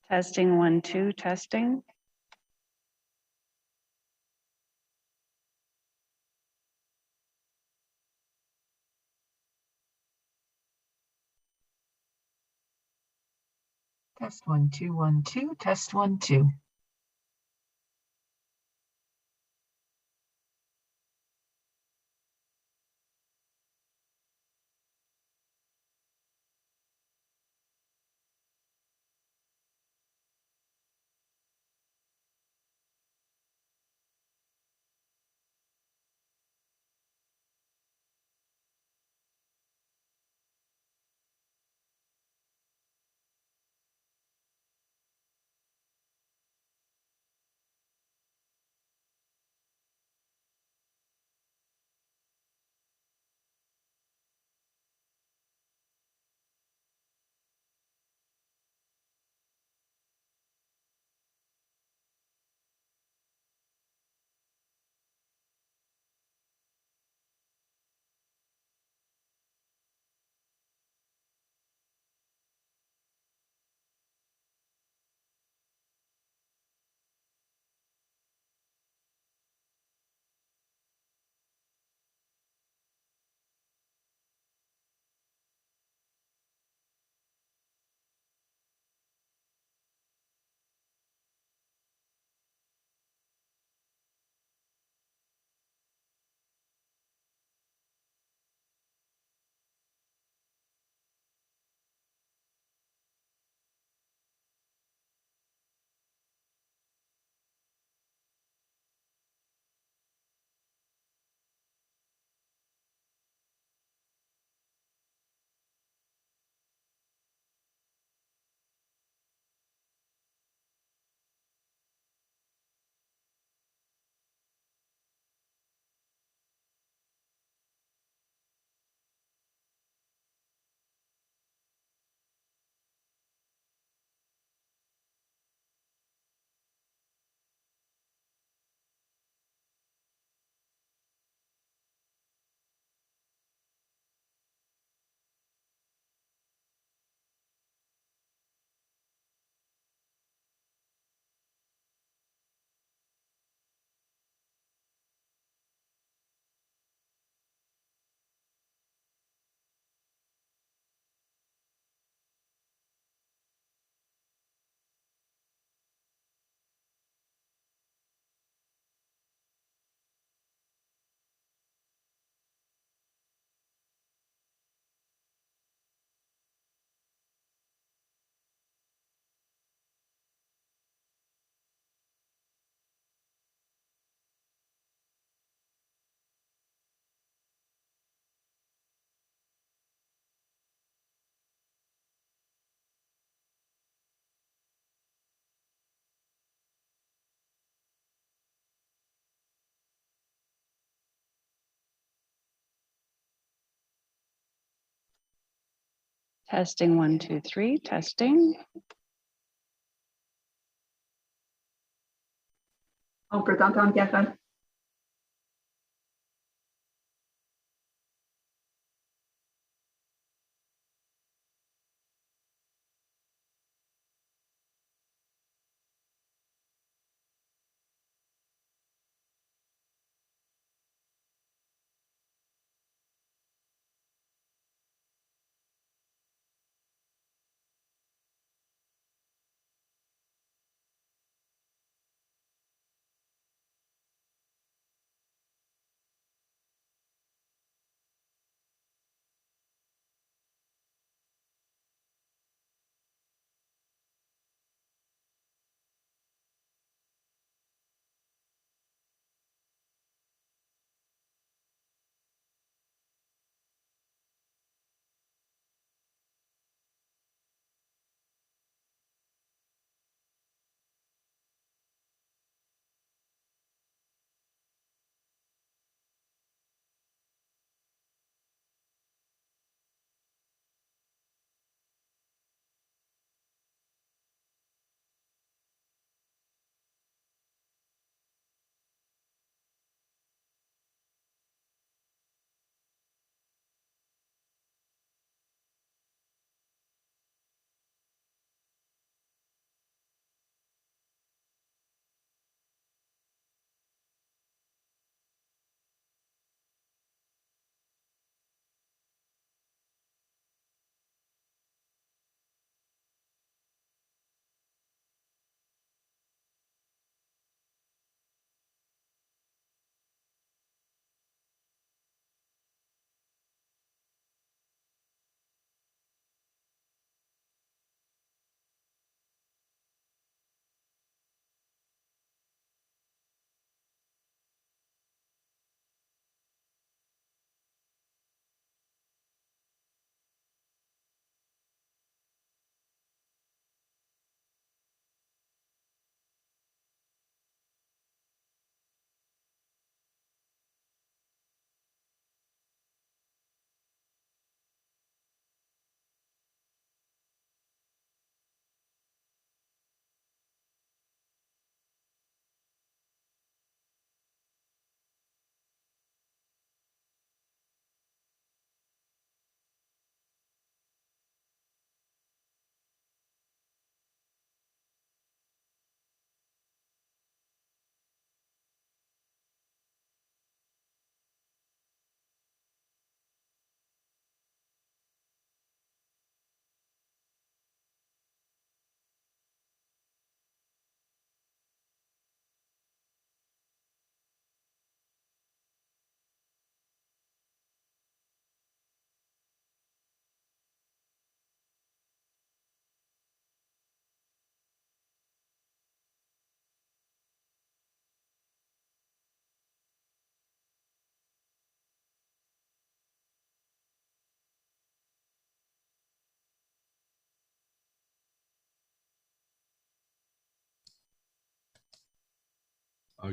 Testing 1, 2, testing. Test 1, 2, 1, 2, test 1, 2. Testing 1, 2, 3, testing. Amper刚刚加分。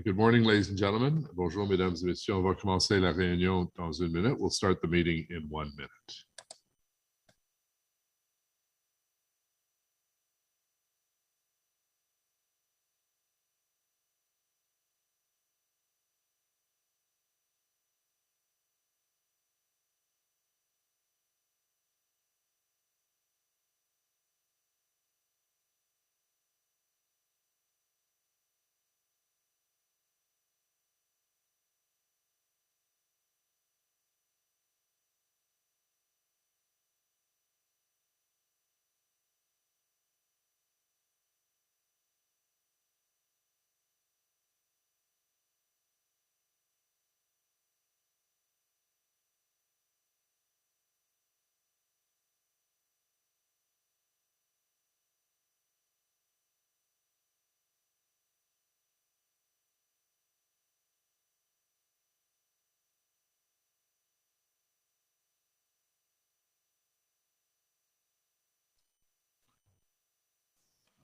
Good morning, ladies and gentlemen. Bonjour, mesdames et messieurs. On va commencer la réunion dans une minute. We'll start the meeting in 1 minute.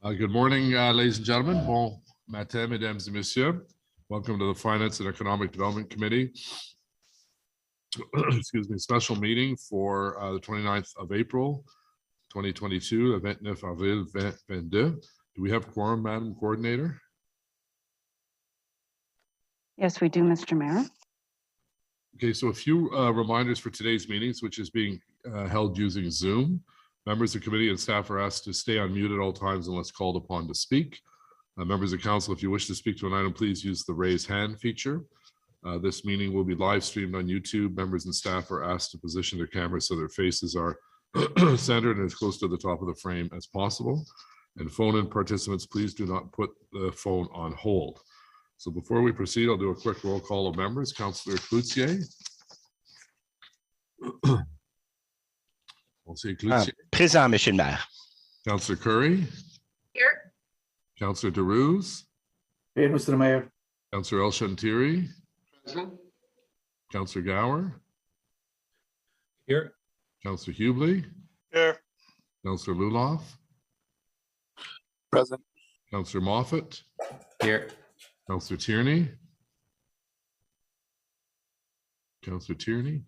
Good morning, ladies and gentlemen. Bon matin, mesdames et messieurs. Welcome to the Finance and Economic Development Committee. Excuse me, special meeting for the 29th of April, 2022, le 29 avril 2022. Do we have quorum, Madam Coordinator? Yes, we do, Mr. Mayor. Okay, so a few reminders for today's meetings, which is being held using Zoom. Members of the committee and staff are asked to stay on mute at all times unless called upon to speak. Members of council, if you wish to speak to an item, please use the raise hand feature. This meeting will be live streamed on YouTube. Members and staff are asked to position their cameras so their faces are centered and as close to the top of the frame as possible. And phone-in participants, please do not put the phone on hold. So before we proceed, I'll do a quick roll call of members. Councillor Cloutier. Présent, Monsieur le maire. Councillor Curry. Here. Councillor DeRuse. Here, Mr. Mayor. Councillor El Shantiri. Present. Councillor Gower. Here. Councillor Hubley. Here. Councillor Luloff. Present. Councillor Moffat. Here. Councillor Tierney. Councillor Tierney.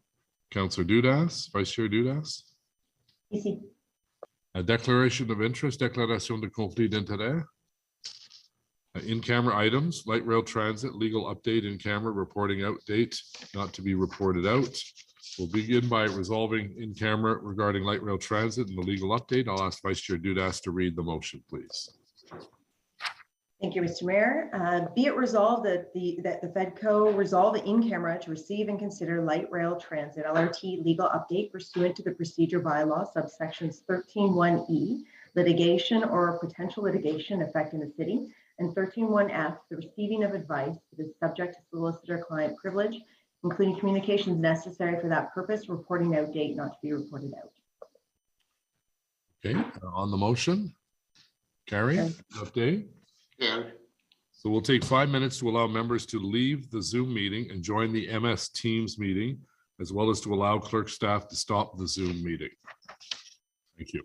Councillor Dudas, Vice Chair Dudas. Ici. A declaration of interest, déclaration de conflit d'intérêt. In-camera items, light rail transit, legal update in-camera, reporting out date, not to be reported out. We'll begin by resolving in-camera regarding light rail transit and the legal update. I'll ask Vice Chair Dudas to read the motion, please. Thank you, Mr. Mayor. Be it resolved that the FEDCO resolve in camera to receive and consider light rail transit LRT legal update pursuant to the procedure bylaw subsections 13(1)(e), litigation or potential litigation affecting the city, and 13(1)(f), the receiving of advice that is subject to solicitor-client privilege, including communications necessary for that purpose, reporting out date not to be reported out. Okay, on the motion, Carrie, update. Yeah. So we'll take 5 minutes to allow members to leave the Zoom meeting and join the MS Teams meeting, as well as to allow clerk staff to stop the Zoom meeting. Thank you.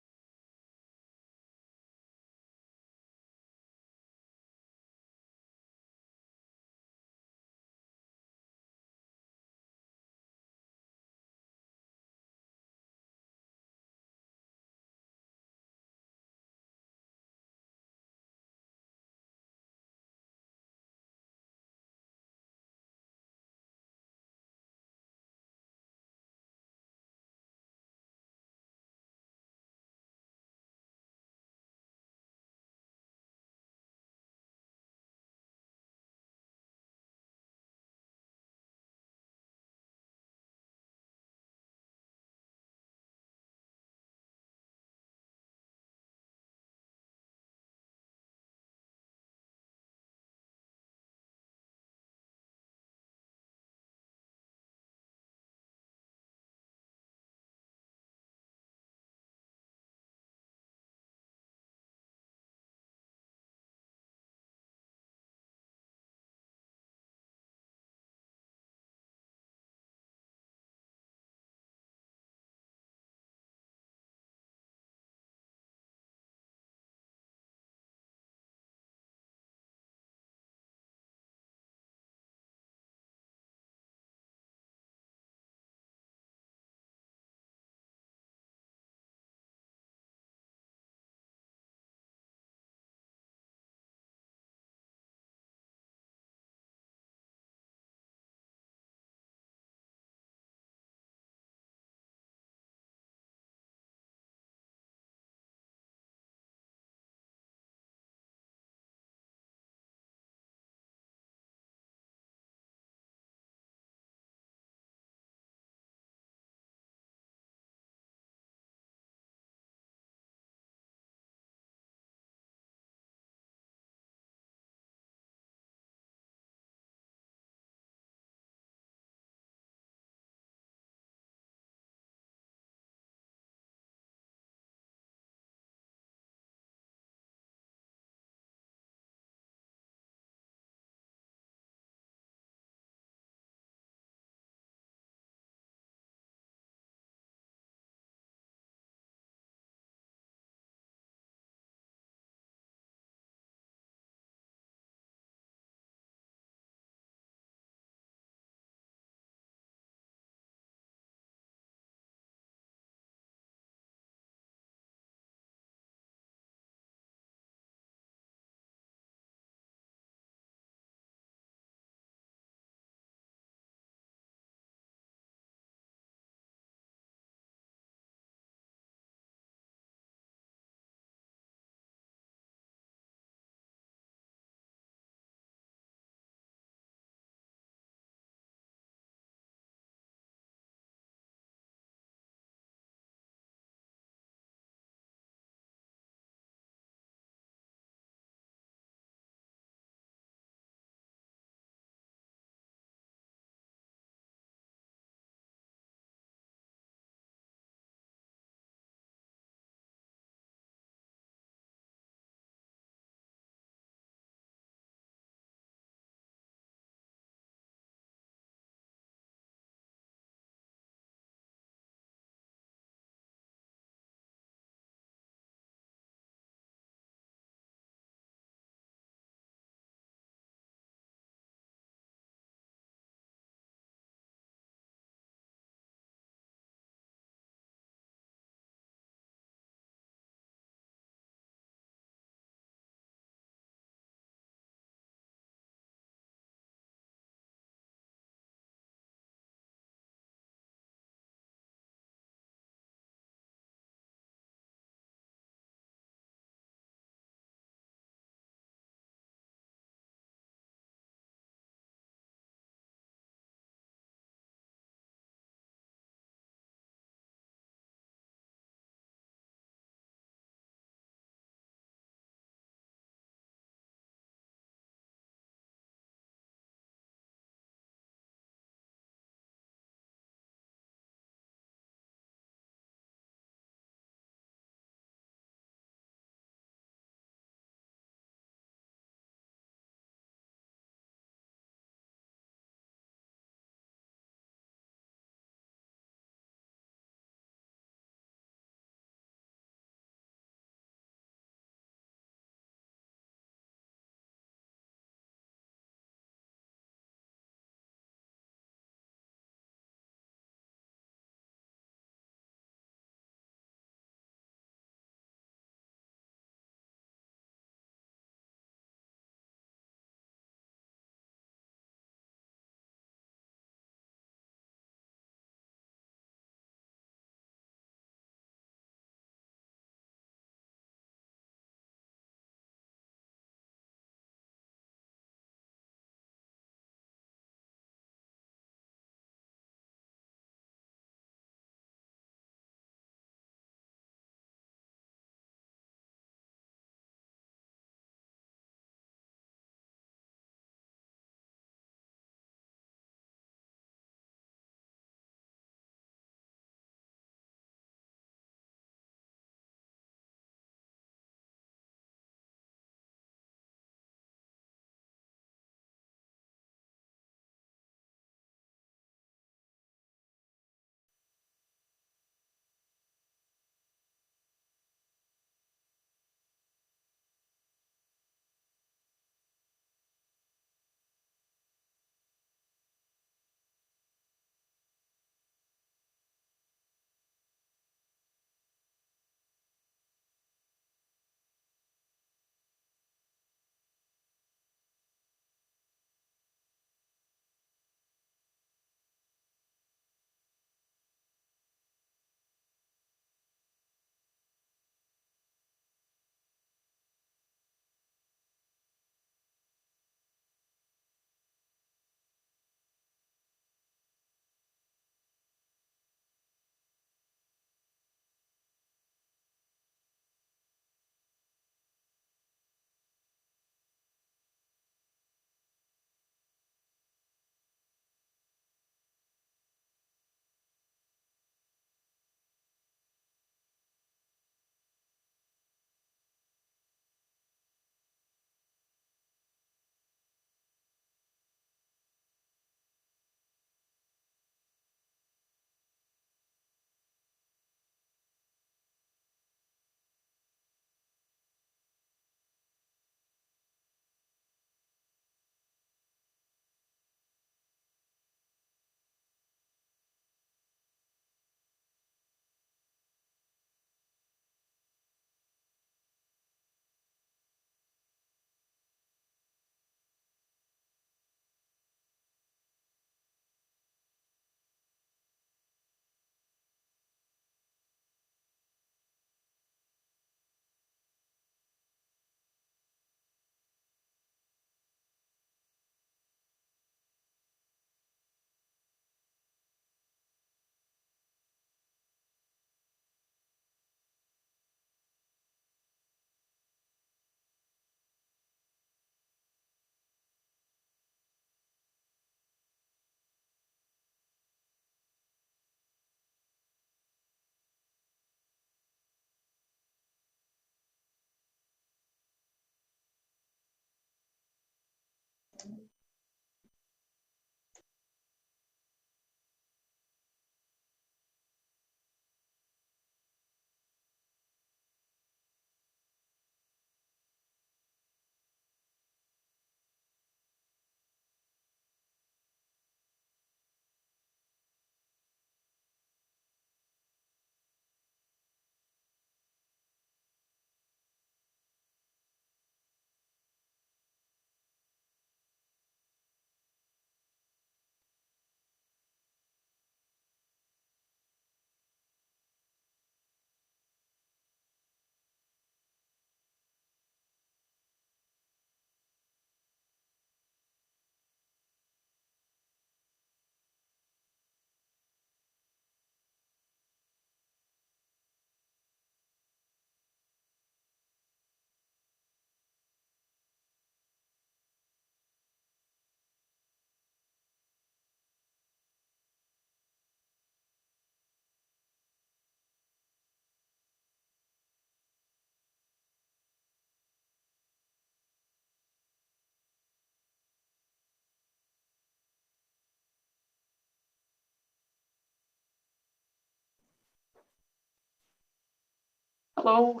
Hello,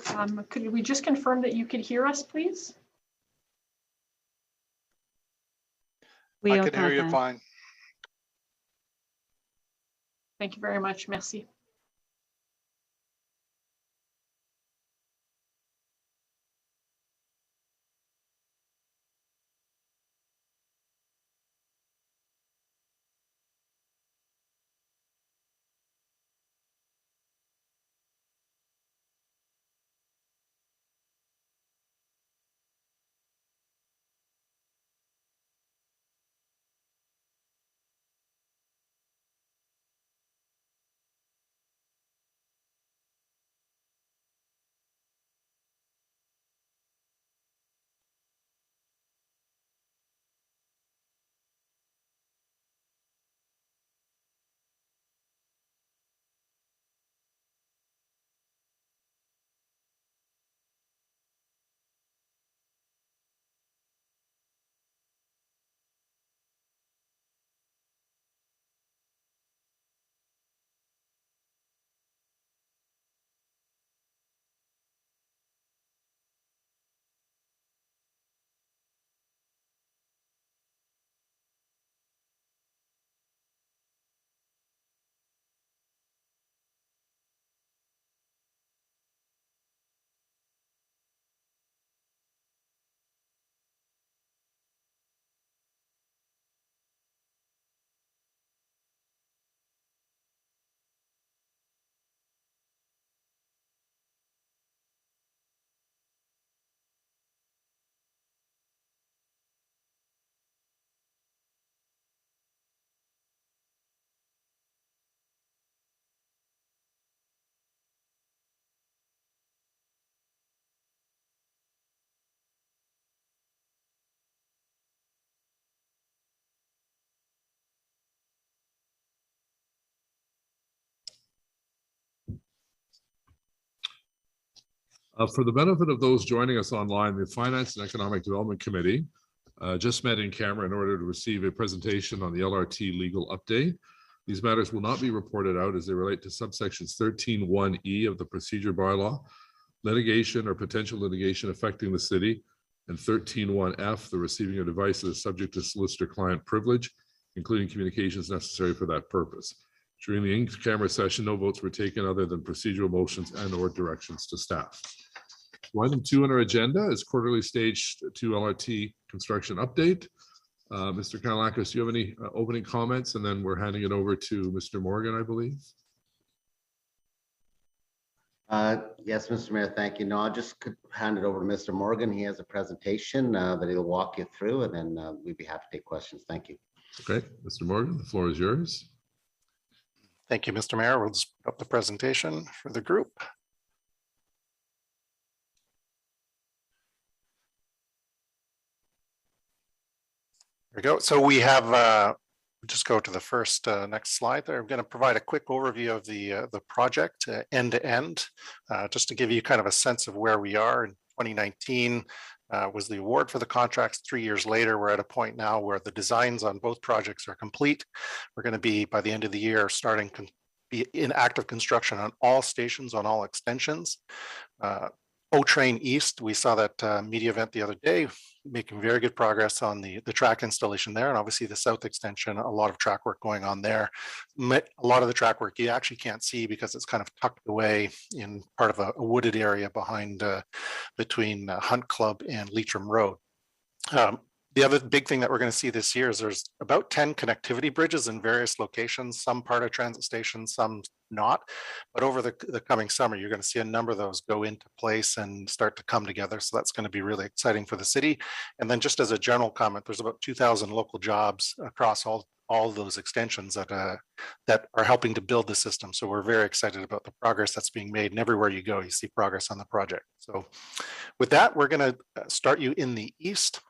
could we just confirm that you could hear us, please? We I can hear you fine. Thank you very much. Merci. For the benefit of those joining us online, the Finance and Economic Development Committee just met in camera in order to receive a presentation on the LRT legal update. These matters will not be reported out as they relate to subsections 13(1)(e) of the procedure bylaw, litigation or potential litigation affecting the city, and 13(1)(f), the receiving of devices subject to solicitor-client privilege, including communications necessary for that purpose. During the in-camera session, no votes were taken other than procedural motions and/or directions to staff. Item 2 on our agenda is quarterly stage 2 LRT construction update. Mr. Kanellakos, do you have any opening comments? And then we're handing it over to Mr. Morgan, I believe. Yes, Mr. Mayor, thank you. No, I'll just hand it over to Mr. Morgan. He has a presentation that he'll walk you through, and then we'd be happy to take questions. Thank you. Okay, Mr. Morgan, the floor is yours. Thank you, Mr. Mayor. We'll just put up the presentation for the group. There we go. So we have, just go to the first next slide there. I'm going to provide a quick overview of the project end to end, just to give you kind of a sense of where we are. In 2019, was the award for the contracts. 3 years later, we're at a point now where the designs on both projects are complete. We're going to be, by the end of the year, be in active construction on all stations, on all extensions. O-Train East, we saw that media event the other day, making very good progress on the track installation there. And obviously the south extension, a lot of track work going on there. A lot of the track work you actually can't see because it's kind of tucked away in part of a wooded area behind between Hunt Club and Leitrim Road. The other big thing that we're going to see this year is there's about 10 connectivity bridges in various locations, some part of transit stations, some not. But over the coming summer, you're going to see a number of those go into place and start to come together. So that's going to be really exciting for the city. And then just as a general comment, there's about 2,000 local jobs across all those extensions that are helping to build the system. So we're very excited about the progress that's being made, and everywhere you go, you see progress on the project. So with that, we're going to start you in the east.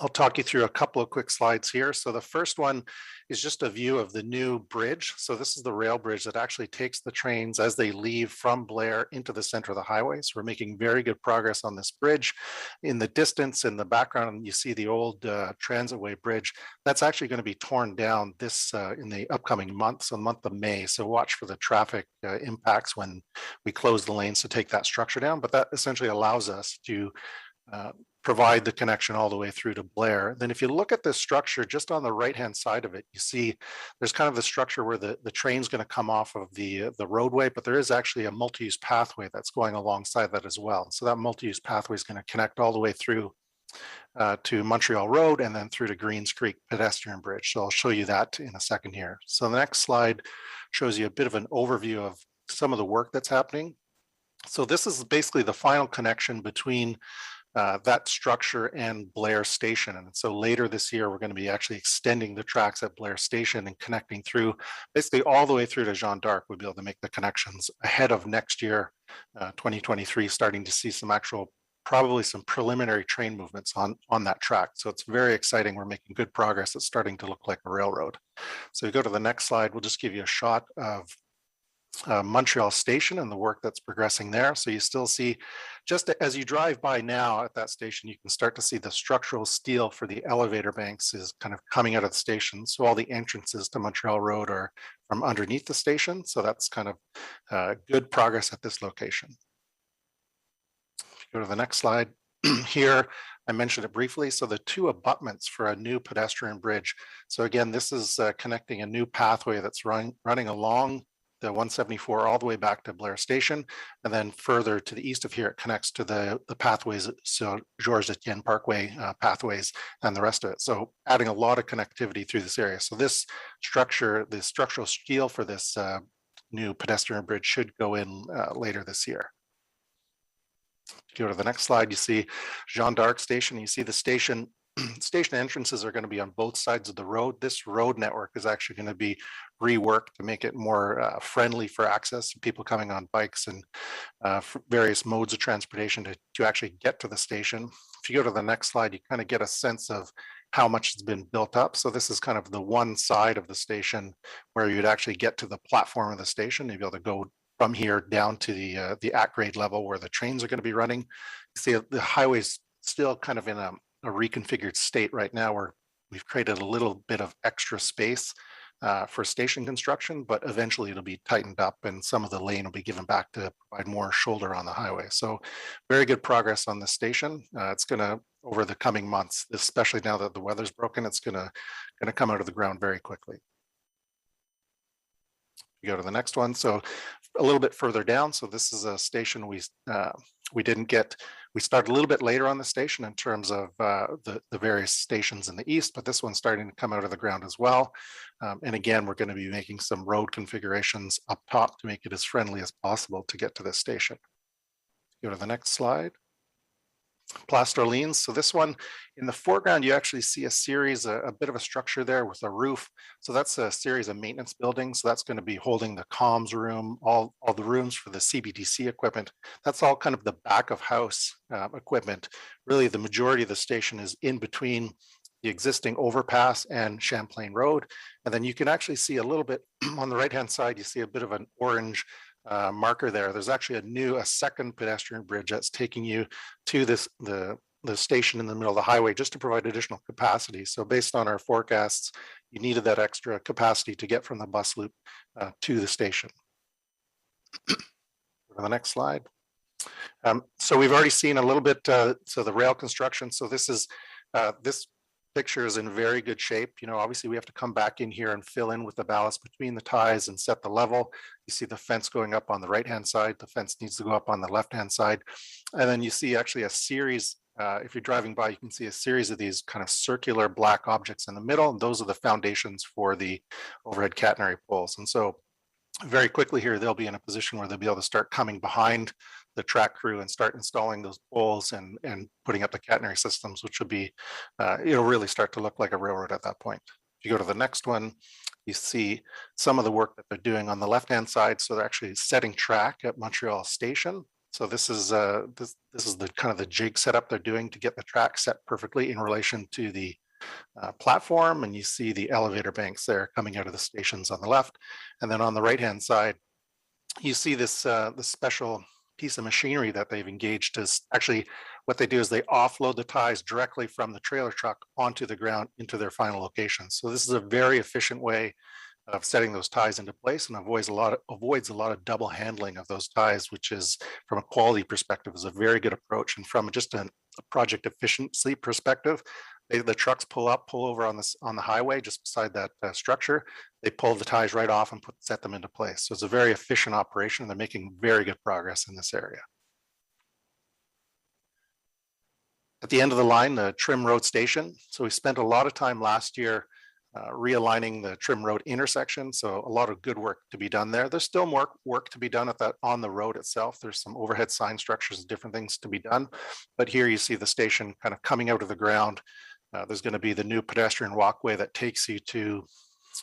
I'll talk you through a couple of quick slides here. So the first one is just a view of the new bridge. So this is the rail bridge that actually takes the trains as they leave from Blair into the center of the highway. So we're making very good progress on this bridge. In the distance, in the background, you see the old transitway bridge. That's actually going to be torn down this in the upcoming month, so the month of May. So watch for the traffic impacts when we close the lanes to take that structure down. But that essentially allows us to provide the connection all the way through to Blair. Then if you look at this structure, just on the right-hand side of it, you see there's kind of the structure where the train's going to come off of the roadway, but there is actually a multi-use pathway that's going alongside that as well. So that multi-use pathway is going to connect all the way through to Montreal Road and then through to Greens Creek pedestrian bridge. So I'll show you that in a second here. So the next slide shows you a bit of an overview of some of the work that's happening. So this is basically the final connection between that structure and Blair Station. And so later this year, we're going to be actually extending the tracks at Blair Station and connecting through basically all the way through to Jeanne d'Arc. We'll be able to make the connections ahead of next year, 2023, starting to see probably some preliminary train movements on that track. So it's very exciting. We're making good progress. It's starting to look like a railroad. So you go to the next slide, we'll just give you a shot of Montreal Station and the work that's progressing there. So you still see, just as you drive by now at that station, you can start to see the structural steel for the elevator banks is kind of coming out of the station. So all the entrances to Montreal Road are from underneath the station. So that's kind of good progress at this location. If you go to the next slide, here, I mentioned it briefly. So the two abutments for a new pedestrian bridge. So again, this is connecting a new pathway that's running along the 174 all the way back to Blair Station. And then further to the east of here, it connects to the pathways, so Georges Etienne Parkway pathways and the rest of it. So adding a lot of connectivity through this area. So this structure, the structural steel for this new pedestrian bridge should go in later this year. If you go to the next slide, you see Jeanne d'Arc Station. You see the station entrances are going to be on both sides of the road. This road network is actually going to be reworked to make it more friendly for access, people coming on bikes and various modes of transportation to actually get to the station. If you go to the next slide, you kind of get a sense of how much has been built up. So this is kind of the one side of the station where you'd actually get to the platform of the station. You'd be able to go from here down to the at-grade level where the trains are going to be running. You see the highway's still kind of in a reconfigured state right now where we've created a little bit of extra space for station construction, but eventually it'll be tightened up and some of the lane will be given back to provide more shoulder on the highway. So very good progress on the station. It's going to, over the coming months, especially now that the weather's broken, it's going to come out of the ground very quickly. You go to the next one. So a little bit further down. So this is a station we started a little bit later on the station in terms of the various stations in the east, but this one's starting to come out of the ground as well. And again, we're going to be making some road configurations up top to make it as friendly as possible to get to this station. Go to the next slide. Place d'Orleans. So this one in the foreground, you actually see a series, a bit of a structure there with a roof. So that's a series of maintenance buildings. So that's going to be holding the comms room, all the rooms for the CBDC equipment. That's all kind of the back of house equipment. Really, the majority of the station is in between the existing overpass and Champlain Road. And then you can actually see a little bit on the right-hand side, you see a bit of an orange marker there. There's actually a second pedestrian bridge that's taking you to the the station in the middle of the highway just to provide additional capacity. So based on our forecasts, you needed that extra capacity to get from the bus loop to the station. Go to the next slide. So we've already seen a little bit, so the rail construction. So this picture is in very good shape. You know, obviously we have to come back in here and fill in with the ballast between the ties and set the level. You see the fence going up on the right-hand side. The fence needs to go up on the left-hand side. And then you see actually a series, if you're driving by, you can see a series of these kind of circular black objects in the middle. And those are the foundations for the overhead catenary poles. And so very quickly here, they'll be in a position where they'll be able to start coming behind the track crew and start installing those poles and putting up the catenary systems, which will be, it'll really start to look like a railroad at that point. If you go to the next one, you see some of the work that they're doing on the left-hand side. So they're actually setting track at Montreal Station. So this is this is the kind of the jig setup they're doing to get the track set perfectly in relation to the platform. And you see the elevator banks there coming out of the stations on the left. And then on the right-hand side, you see this special piece of machinery that they've engaged to actually, what they do is they offload the ties directly from the trailer truck onto the ground into their final location. So this is a very efficient way of setting those ties into place and avoids a lot of double handling of those ties, which is, from a quality perspective, is a very good approach. And from just a project efficiency perspective, the trucks pull over on the highway just beside that structure. They pull the ties right off and set them into place. So it's a very efficient operation. They're making very good progress in this area. At the end of the line, the Trim Road Station. So we spent a lot of time last year realigning the Trim Road intersection. So a lot of good work to be done there. There's still more work to be done on the road itself. There's some overhead sign structures and different things to be done. But here you see the station kind of coming out of the ground. There's going to be the new pedestrian walkway that takes you to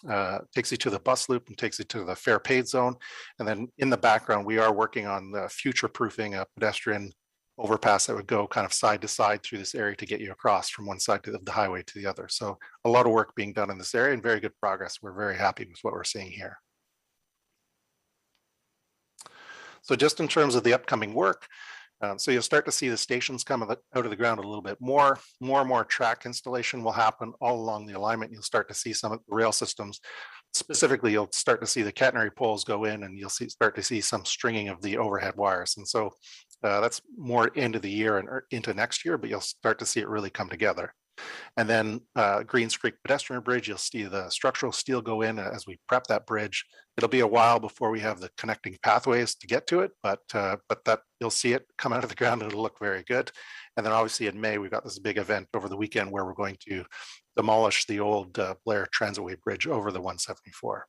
the bus loop and takes you to the fare paid zone. And then in the background, we are working on the future proofing a pedestrian overpass that would go kind of side to side through this area to get you across from one side of the highway to the other. So a lot of work being done in this area and very good progress. We're very happy with what we're seeing here. So just in terms of the upcoming work, so you'll start to see the stations come out of the ground a little bit more and more track installation will happen all along the alignment. You'll start to see some of the rail systems. Specifically, you'll start to see the catenary poles go in and you'll start to see some stringing of the overhead wires. And so that's more end of the year and into next year, but you'll start to see it really come together. And then Greens Creek Pedestrian Bridge, you'll see the structural steel go in as we prep that bridge. It'll be a while before we have the connecting pathways to get to it, but that you'll see it come out of the ground and it'll look very good. And then obviously in May, we've got this big event over the weekend where we're going to demolish the old Blair Transitway Bridge over the 174.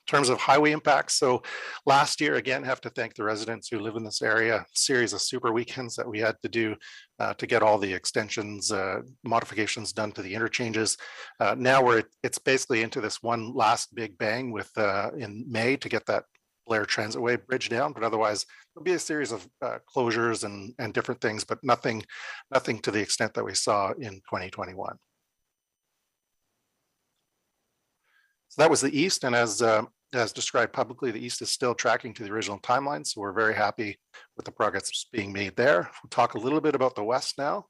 In terms of highway impacts, so last year, again, have to thank the residents who live in this area, a series of super weekends that we had to do to get all the extensions, modifications done to the interchanges. Now it's basically into this one last big bang with in May to get that Blair Transitway Bridge down, but otherwise there'll be a series of closures and different things, but nothing to the extent that we saw in 2021. So that was the East, and as described publicly, the East is still tracking to the original timeline. So we're very happy with the progress that's being made there. We'll talk a little bit about the West now.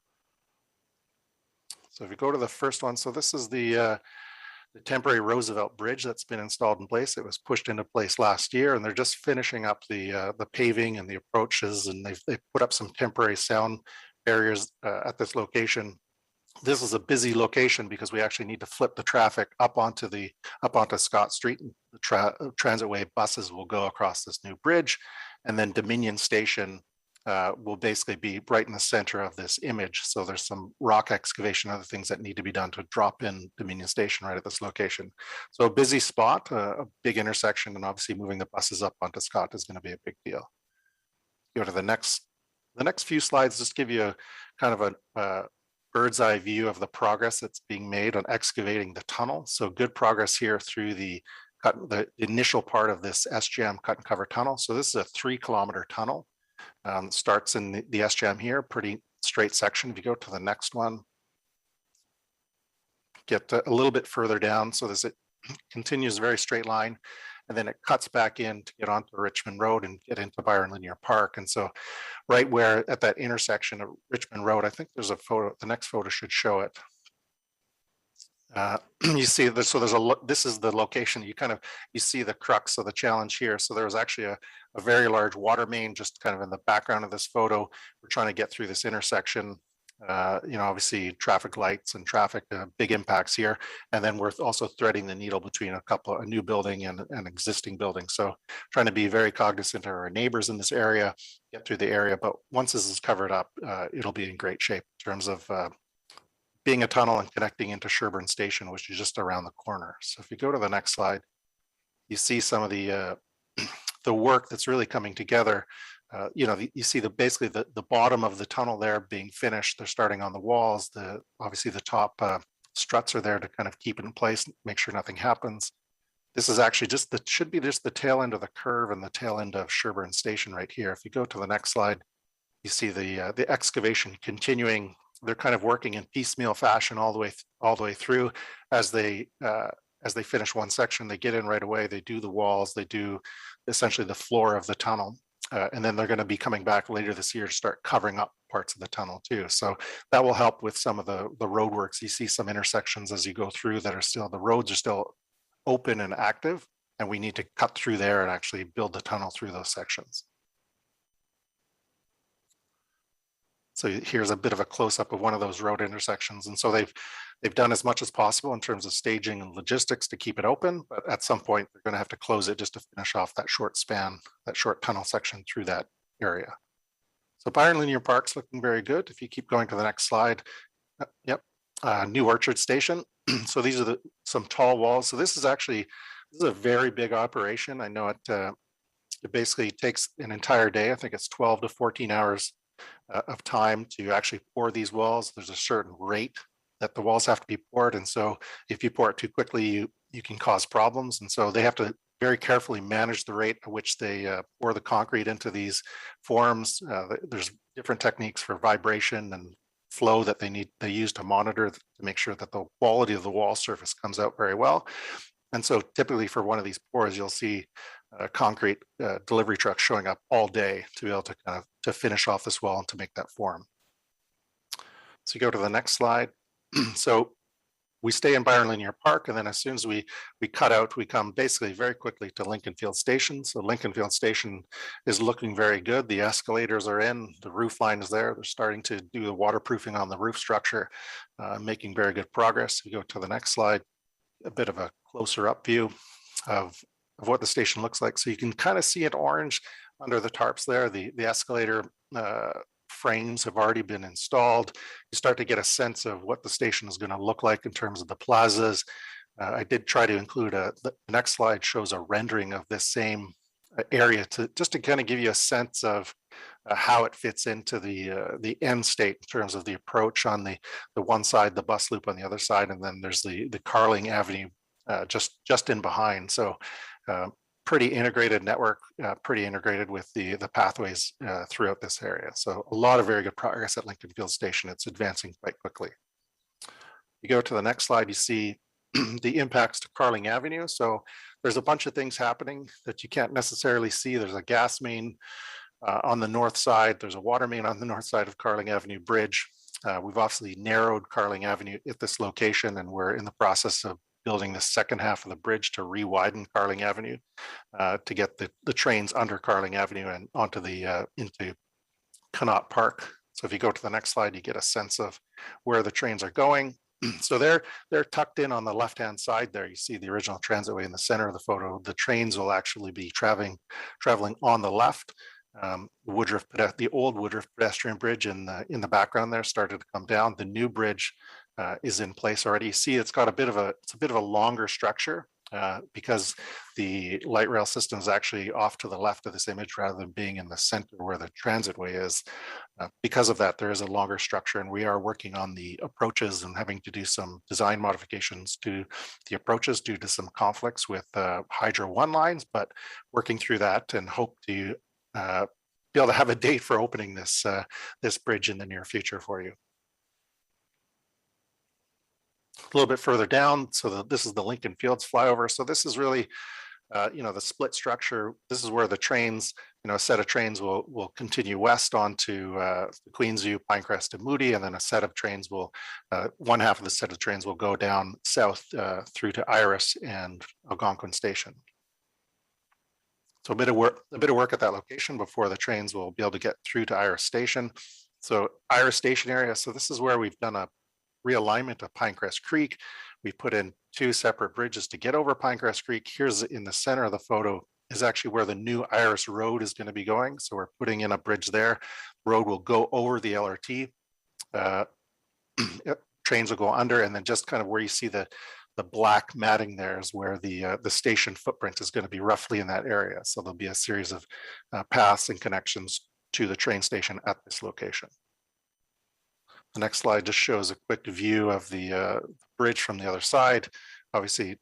So if you go to the first one, so this is the temporary Roosevelt Bridge that's been installed in place. It was pushed into place last year, and they're just finishing up the paving and the approaches, and they've put up some temporary sound barriers at this location. This is a busy location because we actually need to flip the traffic up onto Scott Street. And the Transitway buses will go across this new bridge, and then Dominion Station will basically be right in the center of this image. So there's some rock excavation, other things that need to be done to drop in Dominion Station right at this location. So a busy spot, a big intersection, and obviously moving the buses up onto Scott is going to be a big deal. Go to the next few slides, just give you a kind of a bird's eye view of the progress that's being made on excavating the tunnel. So good progress here through the initial part of this SJM cut and cover tunnel. So this is a 3-kilometer tunnel. Starts in the SJM here, pretty straight section. If you go to the next one, get a little bit further down. So this it continues a very straight line. and then it cuts back in to get onto Richmond Road and get into Byron Linear Park. And so right where at that intersection of Richmond Road, I think there's a photo, the next photo should show it. You see this, so this is the location, you see the crux of the challenge here. So there was actually a very large water main just kind of in the background of this photo. We're trying to get through this intersection. Obviously traffic lights and traffic, big impacts here. And then we're also threading the needle between a new building and an existing building. So trying to be very cognizant of our neighbors in this area, get through the area. But once this is covered up, it'll be in great shape in terms of being a tunnel and connecting into Sherburne Station, which is just around the corner. So if you go to the next slide, you see some of the work that's really coming together. You see basically the bottom of the tunnel there being finished. They're starting on the walls. Obviously the top struts are there to kind of keep it in place, make sure nothing happens. This is actually should be just the tail end of the curve and the tail end of Sherburne Station right here. If you go to the next slide, you see the excavation continuing. They're kind of working in piecemeal fashion all the way through. As they finish one section, they get in right away. They do the walls. They do essentially the floor of the tunnel, and then they're going to be coming back later this year to start covering up parts of the tunnel too. So that will help with some of the road works. You see some intersections as you go through that the roads are still open and active, and we need to cut through there and actually build the tunnel through those sections. So here's a bit of a close-up of one of those road intersections. And so they've done as much as possible in terms of staging and logistics to keep it open, but at some point they're going to have to close it just to finish off that short span, that short tunnel section through that area. So Byron Linear Park's looking very good. If you keep going to the next slide, yep, New Orchard Station. So these are some tall walls. So this is a very big operation. I know it basically takes an entire day. I think it's 12 to 14 hours of time to actually pour these walls. There's a certain rate that the walls have to be poured. And so if you pour it too quickly, you can cause problems. And so they have to very carefully manage the rate at which they pour the concrete into these forms. There's different techniques for vibration and flow that they use to monitor to make sure that the quality of the wall surface comes out very well. And so typically for one of these pours, you'll see concrete delivery trucks showing up all day to be able to to finish off this wall and to make that form. So you go to the next slide. So we stay in Byron Linear Park, and then as soon as we cut out, we come basically very quickly to Lincoln Field Station. So Lincoln Field Station is looking very good. The escalators are in, the roof line is there. They're starting to do the waterproofing on the roof structure, making very good progress. You go to the next slide, a bit of a closer up view of what the station looks like. So you can kind of see it orange under the tarps there. The escalator frames have already been installed. You start to get a sense of what the station is going to look like in terms of the plazas. I did try to include the next slide shows a rendering of this same area just to kind of give you a sense of how it fits into the end state in terms of the approach on the one side, the bus loop on the other side, and then there's the Carling Avenue just in behind. So pretty integrated network, pretty integrated with the pathways throughout this area. So a lot of very good progress at Lincoln Field Station. It's advancing quite quickly. You go to the next slide, you see the impacts to Carling Avenue. So there's a bunch of things happening that you can't necessarily see. There's a gas main on the north side. There's a water main on the north side of Carling Avenue Bridge. We've obviously narrowed Carling Avenue at this location, and we're in the process of building the second half of the bridge to re-widen Carling Avenue to get the trains under Carling Avenue and onto into Connaught Park. So if you go to the next slide, you get a sense of where the trains are going. So they're tucked in on the left-hand side there. You see the original transitway in the center of the photo. The trains will actually be traveling on the left. The old Woodruff pedestrian bridge in the background there started to come down. The new bridge is in place already. You see, it's got a bit of a longer structure because the light rail system is actually off to the left of this image rather than being in the center where the transitway is. Because of that, there is a longer structure, and we are working on the approaches and having to do some design modifications to the approaches due to some conflicts with Hydro 1 lines, but working through that and hope to be able to have a date for opening this bridge in the near future for you. A little bit further down, so this is the Lincoln Fields flyover. So this is really the split structure, this is where the trains, a set of trains will continue west onto Queensview, Pinecrest, and Moody, and then a set of trains will, one half of the set of trains will go down south through to Iris and Algonquin Station. So a bit of work at that location before the trains will be able to get through to Iris Station. So Iris Station area, so this is where we've done a realignment of Pinecrest Creek. We put in 2 separate bridges to get over Pinecrest Creek. Here's in the center of the photo is actually where the new Iris Road is going to be going. So we're putting in a bridge there. Road will go over the LRT. Trains will go under, and then just kind of where you see the black matting there is where the station footprint is going to be roughly in that area. So there'll be a series of paths and connections to the train station at this location. The next slide just shows a quick view of the bridge from the other side. Obviously,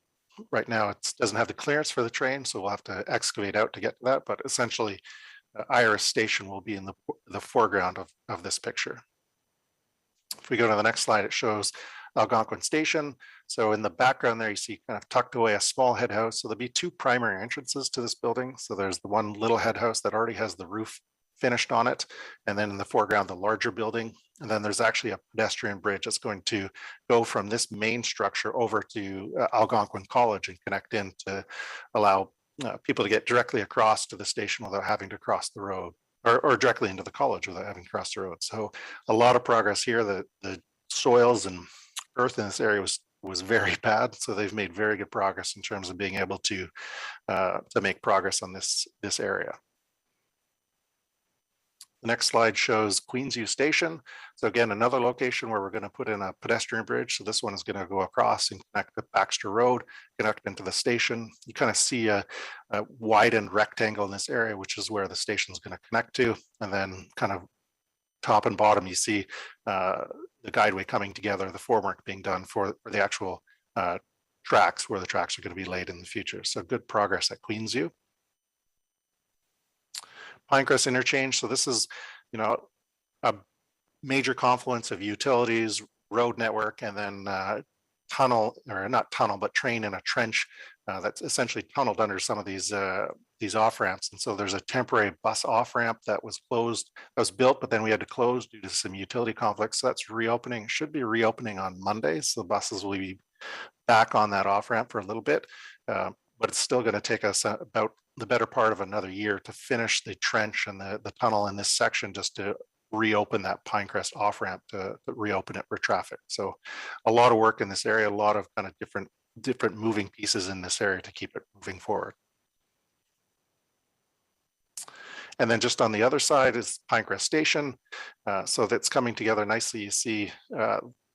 right now it doesn't have the clearance for the train, so we'll have to excavate out to get to that. But essentially, Iris Station will be in the foreground of this picture. If we go to the next slide, it shows Algonquin Station. So in the background there, you see kind of tucked away a small head house. So there'll be 2 primary entrances to this building. So there's the one little head house that already has the roof finished on it. And then in the foreground, the larger building. And then there's actually a pedestrian bridge that's going to go from this main structure over to Algonquin College and connect in to allow people to get directly across to the station without having to cross the road, or directly into the college without having to cross the road. So a lot of progress here. The soils and earth in this area was very bad. So they've made very good progress in terms of being able to make progress on this area. The next slide shows Queensview Station. So again, another location where we're going to put in a pedestrian bridge. So this one is going to go across and connect with Baxter Road, connect into the station. You kind of see a widened rectangle in this area, which is where the station is going to connect to. And then kind of top and bottom, you see the guideway coming together, the formwork being done for the actual tracks, where the tracks are going to be laid in the future. So good progress at Queensview. Pinecrest interchange. So this is, a major confluence of utilities, road network, and then tunnel, or not tunnel, but train in a trench that's essentially tunneled under some of these off ramps. And so there's a temporary bus off ramp that was closed, that was built, but then we had to close due to some utility conflicts. So that's reopening, should be reopening on Monday. So the buses will be back on that off ramp for a little bit, but it's still going to take us about the better part of another year to finish the trench and the tunnel in this section, just to reopen that Pinecrest off ramp, to reopen it for traffic. So a lot of work in this area, a lot of kind of different moving pieces in this area to keep it moving forward. And then just on the other side is Pinecrest Station. So that's coming together nicely. You see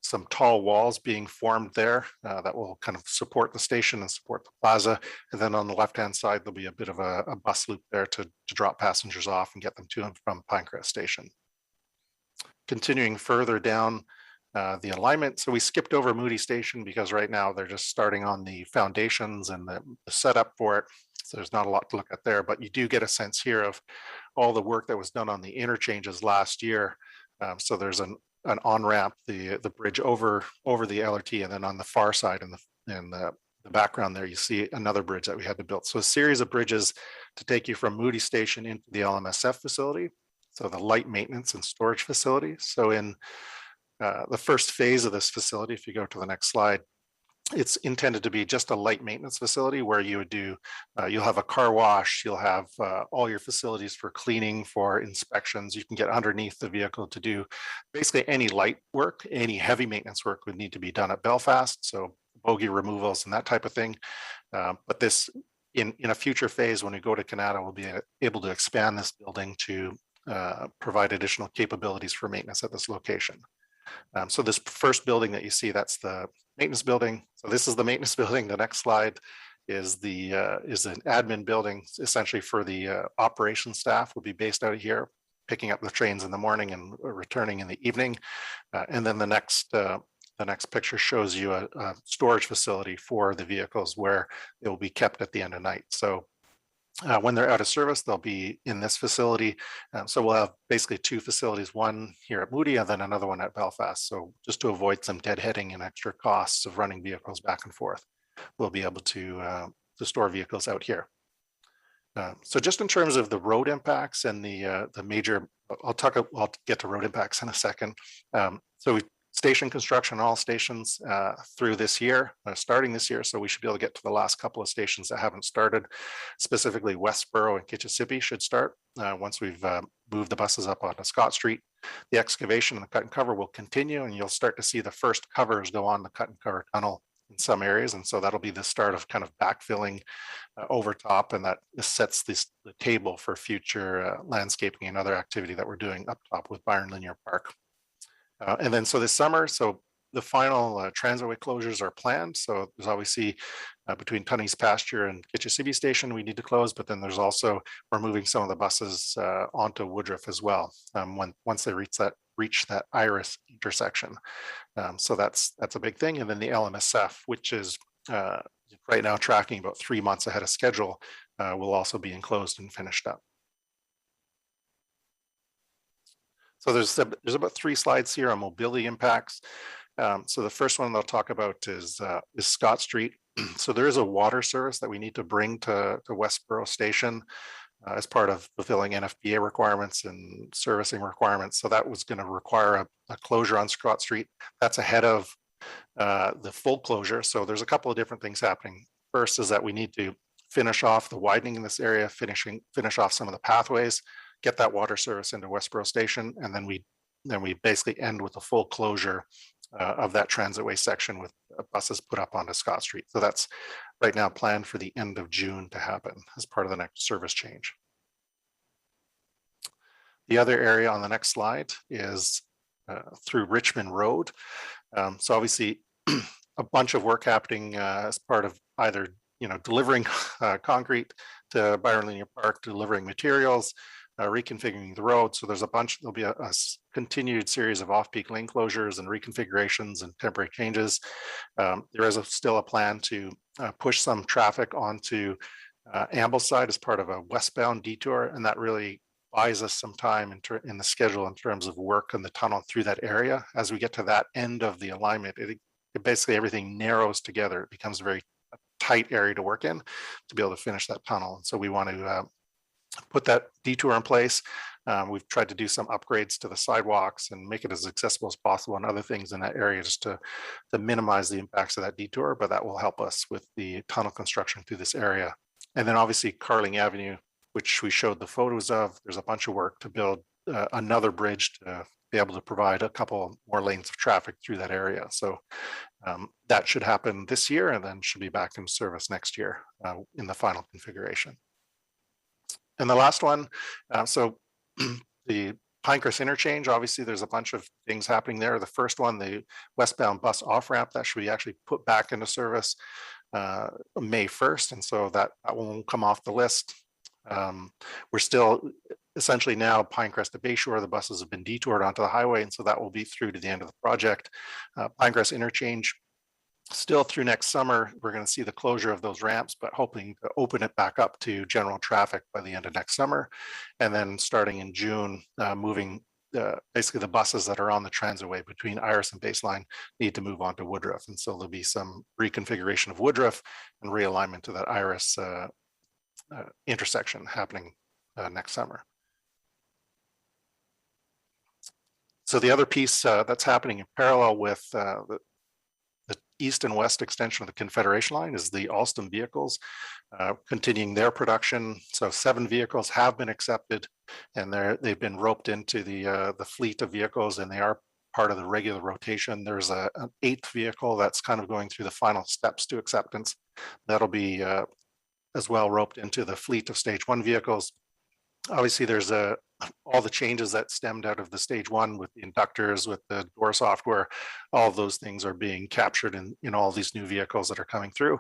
some tall walls being formed there that will kind of support the station and support the plaza. And then on the left-hand side, there'll be a bit of a bus loop there to drop passengers off and get them to and from Pinecrest Station. Continuing further down the alignment. So we skipped over Moody Station because right now they're just starting on the foundations and the setup for it. So there's not a lot to look at there, but you do get a sense here of all the work that was done on the interchanges last year. So there's an on-ramp, the bridge over the LRT, and then on the far side in the background there, you see another bridge that we had to build. So a series of bridges to take you from Moody Station into the LMSF facility, so the light maintenance and storage facility. So in the first phase of this facility, if you go to the next slide, it's intended to be just a light maintenance facility where you would do, you'll have a car wash, you'll have all your facilities for cleaning, for inspections. You can get underneath the vehicle to do basically any light work. Any heavy maintenance work would need to be done at Belfast, so bogey removals and that type of thing. But this, in a future phase, when we go to Canada, we'll be able to expand this building to provide additional capabilities for maintenance at this location. So this first building that you see, that's the maintenance building. So this is the maintenance building. The next slide is an admin building, essentially for the operations staff will be based out of here, picking up the trains in the morning and returning in the evening. And then the next picture shows you a storage facility for the vehicles where they will be kept at the end of night. So when they're out of service, they'll be in this facility. So we'll have basically 2 facilities, one here at Moody and then another one at Belfast. So just to avoid some deadheading and extra costs of running vehicles back and forth, we'll be able to store vehicles out here. So just in terms of the road impacts and the major, I'll get to road impacts in a second. So station construction, all stations through this year, starting this year. So we should be able to get to the last couple of stations that haven't started. Specifically, Westboro and Kitchissippi should start once we've moved the buses up onto Scott Street. The excavation and the cut and cover will continue, and you'll start to see the first covers go on the cut and cover tunnel in some areas. And so that'll be the start of kind of backfilling over top, and that sets the table for future landscaping and other activity that we're doing up top with Byron Linear Park. And then so this summer, so the final transitway closures are planned. So there's obviously between Tunney's Pasture and Kitchissippi Station, we need to close, but then there's also, we're moving some of the buses onto Woodruff as well, once they reach that Iris intersection. So that's a big thing. And then the LMSF, which is right now tracking about 3 months ahead of schedule, will also be enclosed and finished up. So there's about 3 slides here on mobility impacts. So the first one they'll talk about is Scott Street. So there is a water service that we need to bring to Westboro Station as part of fulfilling NFPA requirements and servicing requirements. So that was going to require a closure on Scott Street. That's ahead of the full closure. So there's a couple of different things happening. First is that we need to finish off the widening in this area, finish off some of the pathways, get that water service into Westboro Station, and then we basically end with a full closure of that transitway section with buses put up onto Scott Street. So that's right now planned for the end of June to happen as part of the next service change. The other area on the next slide is through Richmond Road. So obviously a bunch of work happening as part of either delivering concrete to Byron Linear Park, delivering materials, reconfiguring the road. So there'll be a continued series of off-peak lane closures and reconfigurations and temporary changes. There is still a plan to push some traffic onto Ambleside as part of a westbound detour, and that really buys us some time in the schedule in terms of work on the tunnel through that area. As we get to that end of the alignment, it basically everything narrows together. It becomes a very tight area to work in to be able to finish that tunnel. And so we want to put that detour in place. We've tried to do some upgrades to the sidewalks and make it as accessible as possible and other things in that area just to minimize the impacts of that detour, but that will help us with the tunnel construction through this area. And then obviously Carling Avenue, which we showed the photos of, there's a bunch of work to build another bridge to be able to provide a couple more lanes of traffic through that area. So that should happen this year and then should be back in service next year in the final configuration. And the last one, so the Pinecrest interchange, obviously there's a bunch of things happening there. The first one, the westbound bus off-ramp, that should be actually put back into service May 1st. And so that won't come off the list. We're still essentially now Pinecrest to Bayshore, the buses have been detoured onto the highway. And so that will be through to the end of the project. Pinecrest interchange, still through next summer, we're going to see the closure of those ramps, but hoping to open it back up to general traffic by the end of next summer. And then starting in June, moving basically the buses that are on the transitway between Iris and Baseline need to move on to Woodruff. And so there'll be some reconfiguration of Woodruff and realignment to that Iris intersection happening next summer. So the other piece that's happening in parallel with the east and west extension of the Confederation line is the Alstom vehicles continuing their production. So 7 vehicles have been accepted, and they've been roped into the fleet of vehicles, and they are part of the regular rotation. There's an 8th vehicle that's kind of going through the final steps to acceptance. That'll be as well roped into the fleet of stage 1 vehicles. Obviously, there's all the changes that stemmed out of the stage 1 with the inductors, with the door software. All of those things are being captured in all these new vehicles that are coming through.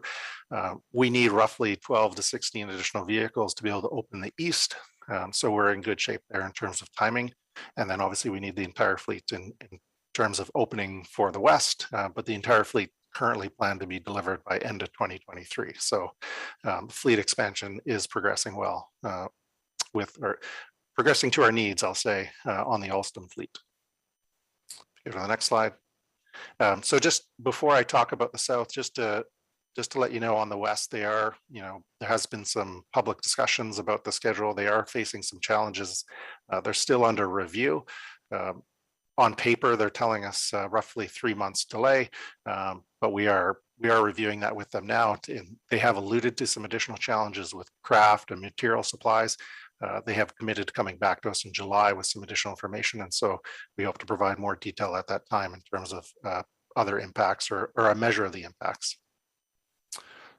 We need roughly 12 to 16 additional vehicles to be able to open the east. So we're in good shape there in terms of timing. And then obviously we need the entire fleet in terms of opening for the west, but the entire fleet currently planned to be delivered by end of 2023. So fleet expansion is progressing well or progressing to our needs, I'll say, on the Alstom fleet. Go to the next slide. So just before I talk about the south, just to just to let you know, on the west, they are, there has been some public discussions about the schedule. They are facing some challenges. They're still under review. On paper, they're telling us roughly 3 months delay, but we are reviewing that with them now. And they have alluded to some additional challenges with craft and material supplies. They have committed to coming back to us in July with some additional information. And so we hope to provide more detail at that time in terms of other impacts or a measure of the impacts.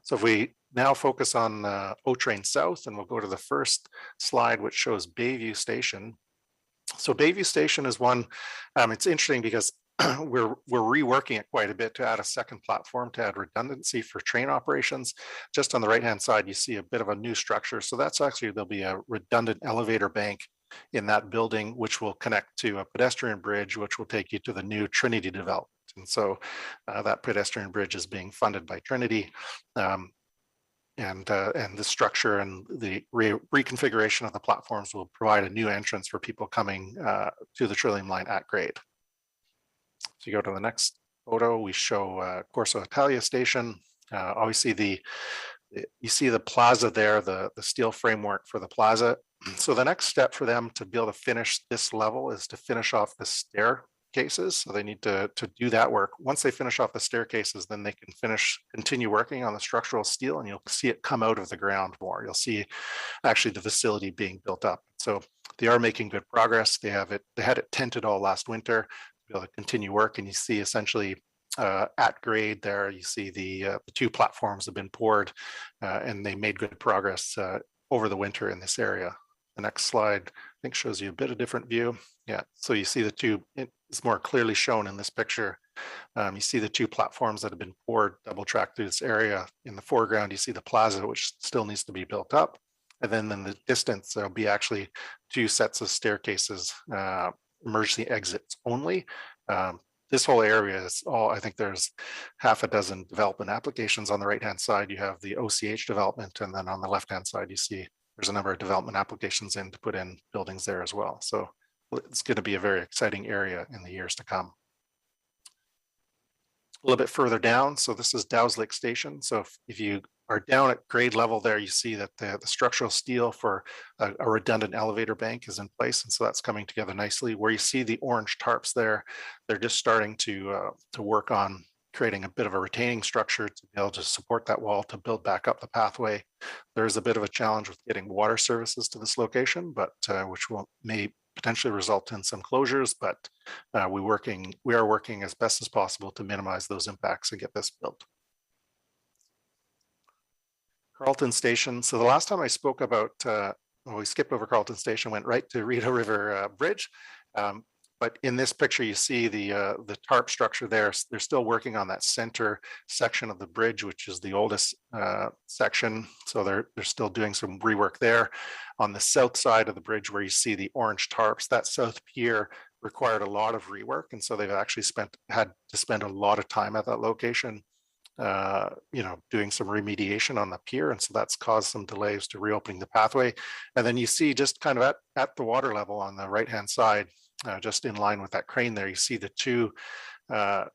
So if we now focus on O-Train South, and we'll go to the first slide, which shows Bayview Station. So Bayview Station is one, it's interesting because we're reworking it quite a bit to add a second platform to add redundancy for train operations. Just on the right-hand side, you see a bit of a new structure. So that's actually, there'll be a redundant elevator bank in that building, which will connect to a pedestrian bridge, which will take you to the new Trinity development. And so that pedestrian bridge is being funded by Trinity. And the structure and the reconfiguration of the platforms will provide a new entrance for people coming to the Trillium line at grade. So you go to the next photo, we show Corso Italia Station. Obviously, you see the plaza there, the steel framework for the plaza. So the next step for them to be able to finish this level is to finish off the staircases. So they need to do that work. Once they finish off the staircases, then they can continue working on the structural steel, and you'll see it come out of the ground more. You'll see actually the facility being built up. So they are making good progress. They had it tented all last winter to be able to continue work, and you see essentially at grade there, you see the 2 platforms have been poured, and they made good progress over the winter in this area. The next slide, I think, shows you a bit of different view. Yeah, so you see the 2, it's more clearly shown in this picture. You see the 2 platforms that have been poured double track through this area. In the foreground, you see the plaza, which still needs to be built up. And then in the distance, there'll be actually 2 sets of staircases, emergency exits only. This whole area is all, I think there's half a dozen development applications. On the right-hand side, you have the OCH development. And then on the left-hand side, you see there's a number of development applications in to put in buildings there as well. So it's going to be a very exciting area in the years to come. A little bit further down, so this is Dow's Lake Station. So if you are down at grade level there, you see that the structural steel for a redundant elevator bank is in place. And so that's coming together nicely. Where you see the orange tarps there, they're just starting to work on creating a bit of a retaining structure to be able to support that wall to build back up the pathway. There's a bit of a challenge with getting water services to this location, but which may potentially result in some closures, but we are working as best as possible to minimize those impacts and get this built. Carlton Station. So the last time I spoke about, we skipped over Carlton Station, went right to Rideau River Bridge. But in this picture, you see the tarp structure there. They're still working on that center section of the bridge, which is the oldest section. So they're still doing some rework there. On the south side of the bridge, where you see the orange tarps, that south pier required a lot of rework. And so they've actually had to spend a lot of time at that location, doing some remediation on the pier. And so that's caused some delays to reopening the pathway. And then you see just kind of at the water level on the right-hand side, just in line with that crane there, you see the two kind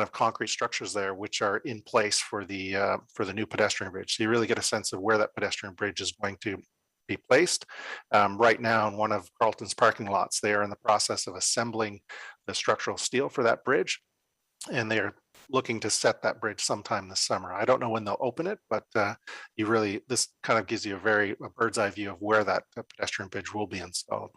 of concrete structures there, which are in place for the new pedestrian bridge. So you really get a sense of where that pedestrian bridge is going to be placed. Right now in one of Carlton's parking lots, they are in the process of assembling the structural steel for that bridge, and they're looking to set that bridge sometime this summer. I don't know when they'll open it, but this kind of gives you a bird's eye view of where that pedestrian bridge will be installed.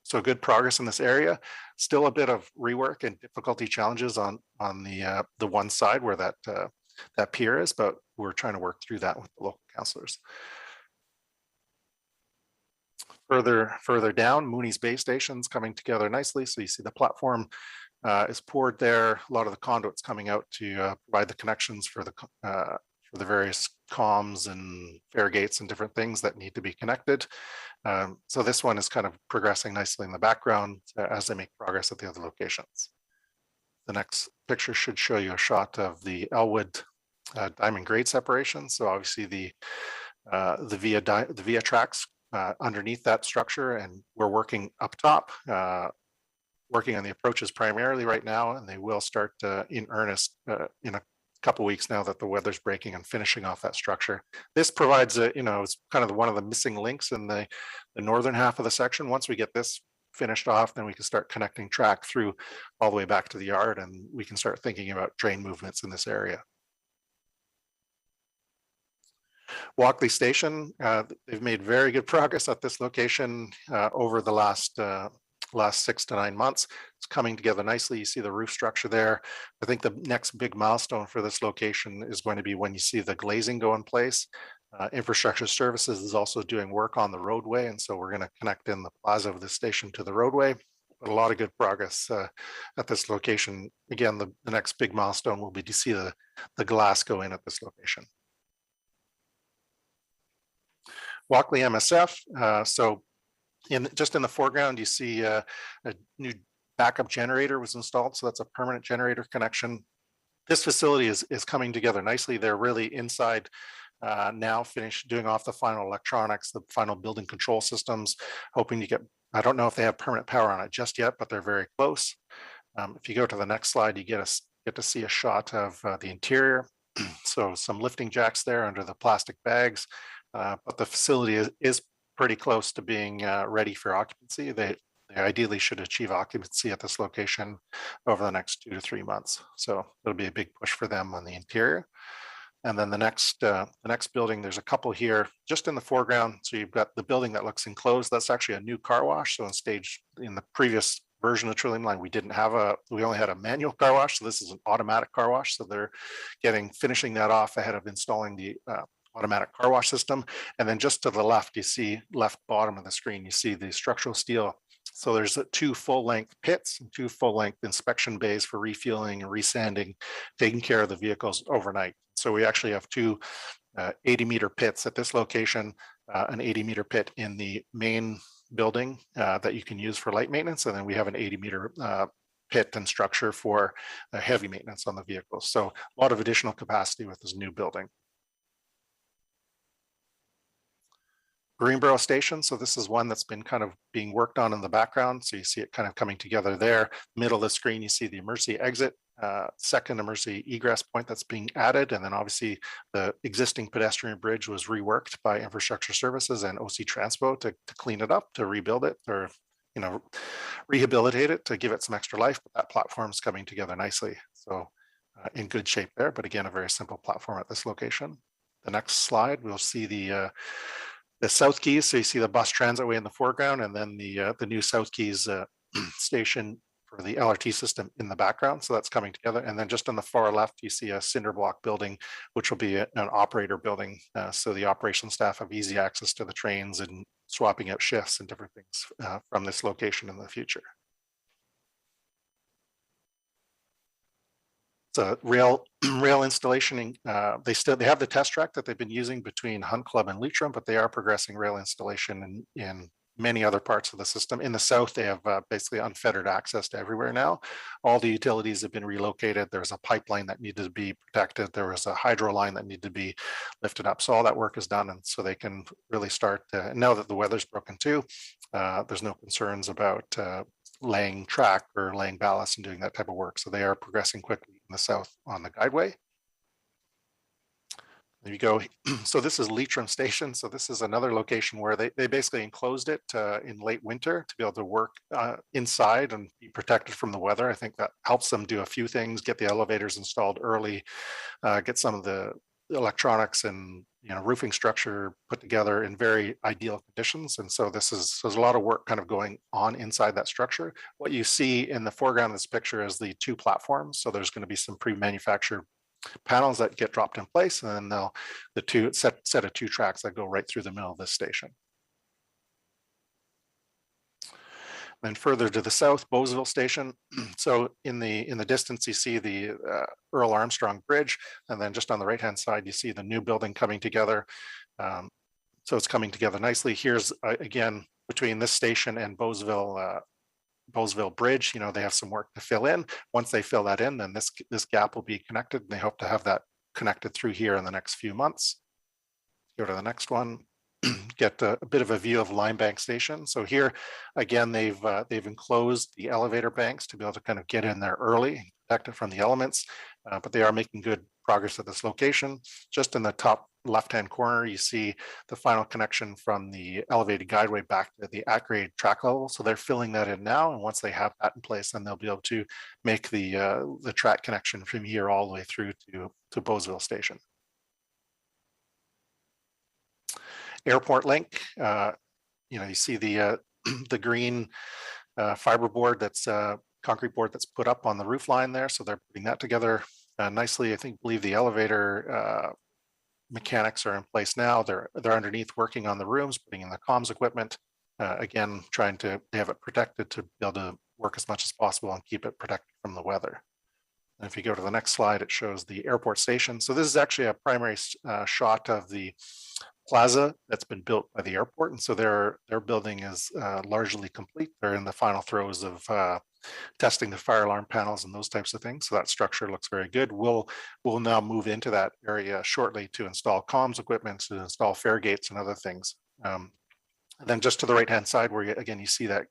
So good progress in this area. Still a bit of rework and difficulty challenges on the one side where that pier is, but we're trying to work through that with the local councillors. Further down, Mooney's Bay Station's coming together nicely. So you see the platform is poured there. A lot of the conduits coming out to provide the connections for the various comms and fare gates and different things that need to be connected. So this one is kind of progressing nicely in the background as they make progress at the other locations. The next picture should show you a shot of the Elwood diamond grade separation. So obviously the via tracks underneath that structure, and we're working up top, working on the approaches primarily right now, and they will start in earnest in couple weeks now that the weather's breaking and finishing off that structure. This provides a, it's kind of one of the missing links in the northern half of the section. Once we get this finished off, then we can start connecting track through all the way back to the yard, and we can start thinking about train movements in this area. Walkley Station, they've made very good progress at this location over the last 6 to 9 months. It's coming together nicely. You see the roof structure there. I think the next big milestone for this location is going to be when you see the glazing go in place. Infrastructure Services is also doing work on the roadway, and so we're going to connect in the plaza of the station to the roadway. But a lot of good progress at this location. Again, the next big milestone will be to see the glass go in at this location. Walkley MSF. So just in the foreground, you see a new backup generator was installed. So that's a permanent generator connection. This facility is coming together nicely. They're really inside now, finished doing off the final electronics, the final building control systems, hoping to get, I don't know if they have permanent power on it just yet, but they're very close. If you go to the next slide, you get to see a shot of the interior. So some lifting jacks there under the plastic bags. But the facility is pretty close to being ready for occupancy. They ideally should achieve occupancy at this location over the next 2 to 3 months. So it'll be a big push for them on the interior. And then the next building, there's a couple here just in the foreground. So you've got the building that looks enclosed. That's actually a new car wash. So in the previous version of Trillium Line, we only had a manual car wash. So this is an automatic car wash. So they're finishing that off ahead of installing the automatic car wash system. And then just to the left, you see left bottom of the screen, you see the structural steel. So there's 2 full-length pits and 2 full-length inspection bays for refueling and resanding, taking care of the vehicles overnight. So we actually have 2 80-meter pits at this location, an 80-meter pit in the main building that you can use for light maintenance. And then we have an 80-meter pit and structure for heavy maintenance on the vehicles. So a lot of additional capacity with this new building. Greenboro Station. So this is one that's been kind of being worked on in the background. So you see it kind of coming together there. Middle of the screen, you see the emergency exit, second emergency egress point that's being added. And then obviously the existing pedestrian bridge was reworked by Infrastructure Services and OC Transpo to clean it up, to rebuild it, or rehabilitate it, to give it some extra life. But that platform is coming together nicely. So in good shape there, but again, a very simple platform at this location. The next slide, we'll see the South Keys. So you see the bus transitway in the foreground, and then the new South Keys station for the LRT system in the background. So that's coming together. And then just on the far left, you see a cinder block building, which will be an operator building. So the operation staff have easy access to the trains and swapping out shifts and different things from this location in the future. It's a rail installation. They have the test track that they've been using between Hunt Club and Leitrim, but they are progressing rail installation in many other parts of the system. In the south, they have basically unfettered access to everywhere now. All the utilities have been relocated. There's a pipeline that needed to be protected. There was a hydro line that needed to be lifted up. So all that work is done, and so they can really start. Now that the weather's broken too, there's no concerns about laying track or laying ballast and doing that type of work. So they are progressing quickly in the south on the guideway. There you go. So this is Leitrim Station. So this is another location where they basically enclosed it in late winter to be able to work inside and be protected from the weather. I think that helps them do a few things, get the elevators installed early, get some of the electronics and roofing structure put together in very ideal conditions. And so there's a lot of work kind of going on inside that structure. What you see in the foreground of this picture is the 2 platforms. So there's going to be some pre-manufactured panels that get dropped in place, and then the set of 2 tracks that go right through the middle of this station. Then further to the south, Bowesville Station. So in the distance, you see the Earl Armstrong Bridge, and then just on the right-hand side, you see the new building coming together. So it's coming together nicely. Here's again between this station and Bowesville Bridge. They have some work to fill in. Once they fill that in, then this gap will be connected, and they hope to have that connected through here in the next few months. Go to the next one. Get a bit of a view of Limebank Station. So here again, they've enclosed the elevator banks to be able to kind of get in there early, protect it from the elements, but they are making good progress at this location. Just in the top left-hand corner, you see the final connection from the elevated guideway back to the at-grade track level. So they're filling that in now, and once they have that in place, then they'll be able to make the track connection from here all the way through to Bowesville Station. Airport link, you see the the green fiberboard that's concrete board that's put up on the roof line there. So they're putting that together nicely. I believe the elevator mechanics are in place now. They're underneath working on the rooms, putting in the comms equipment. Again, trying to have it protected to be able to work as much as possible and keep it protected from the weather. And if you go to the next slide, it shows the airport station. So this is actually a primary shot of the plaza that's been built by the airport. And so their building is largely complete. They're in the final throes of testing the fire alarm panels and those types of things. So that structure looks very good. We'll now move into that area shortly to install comms equipment, to install fare gates and other things. And then just to the right-hand side where you see that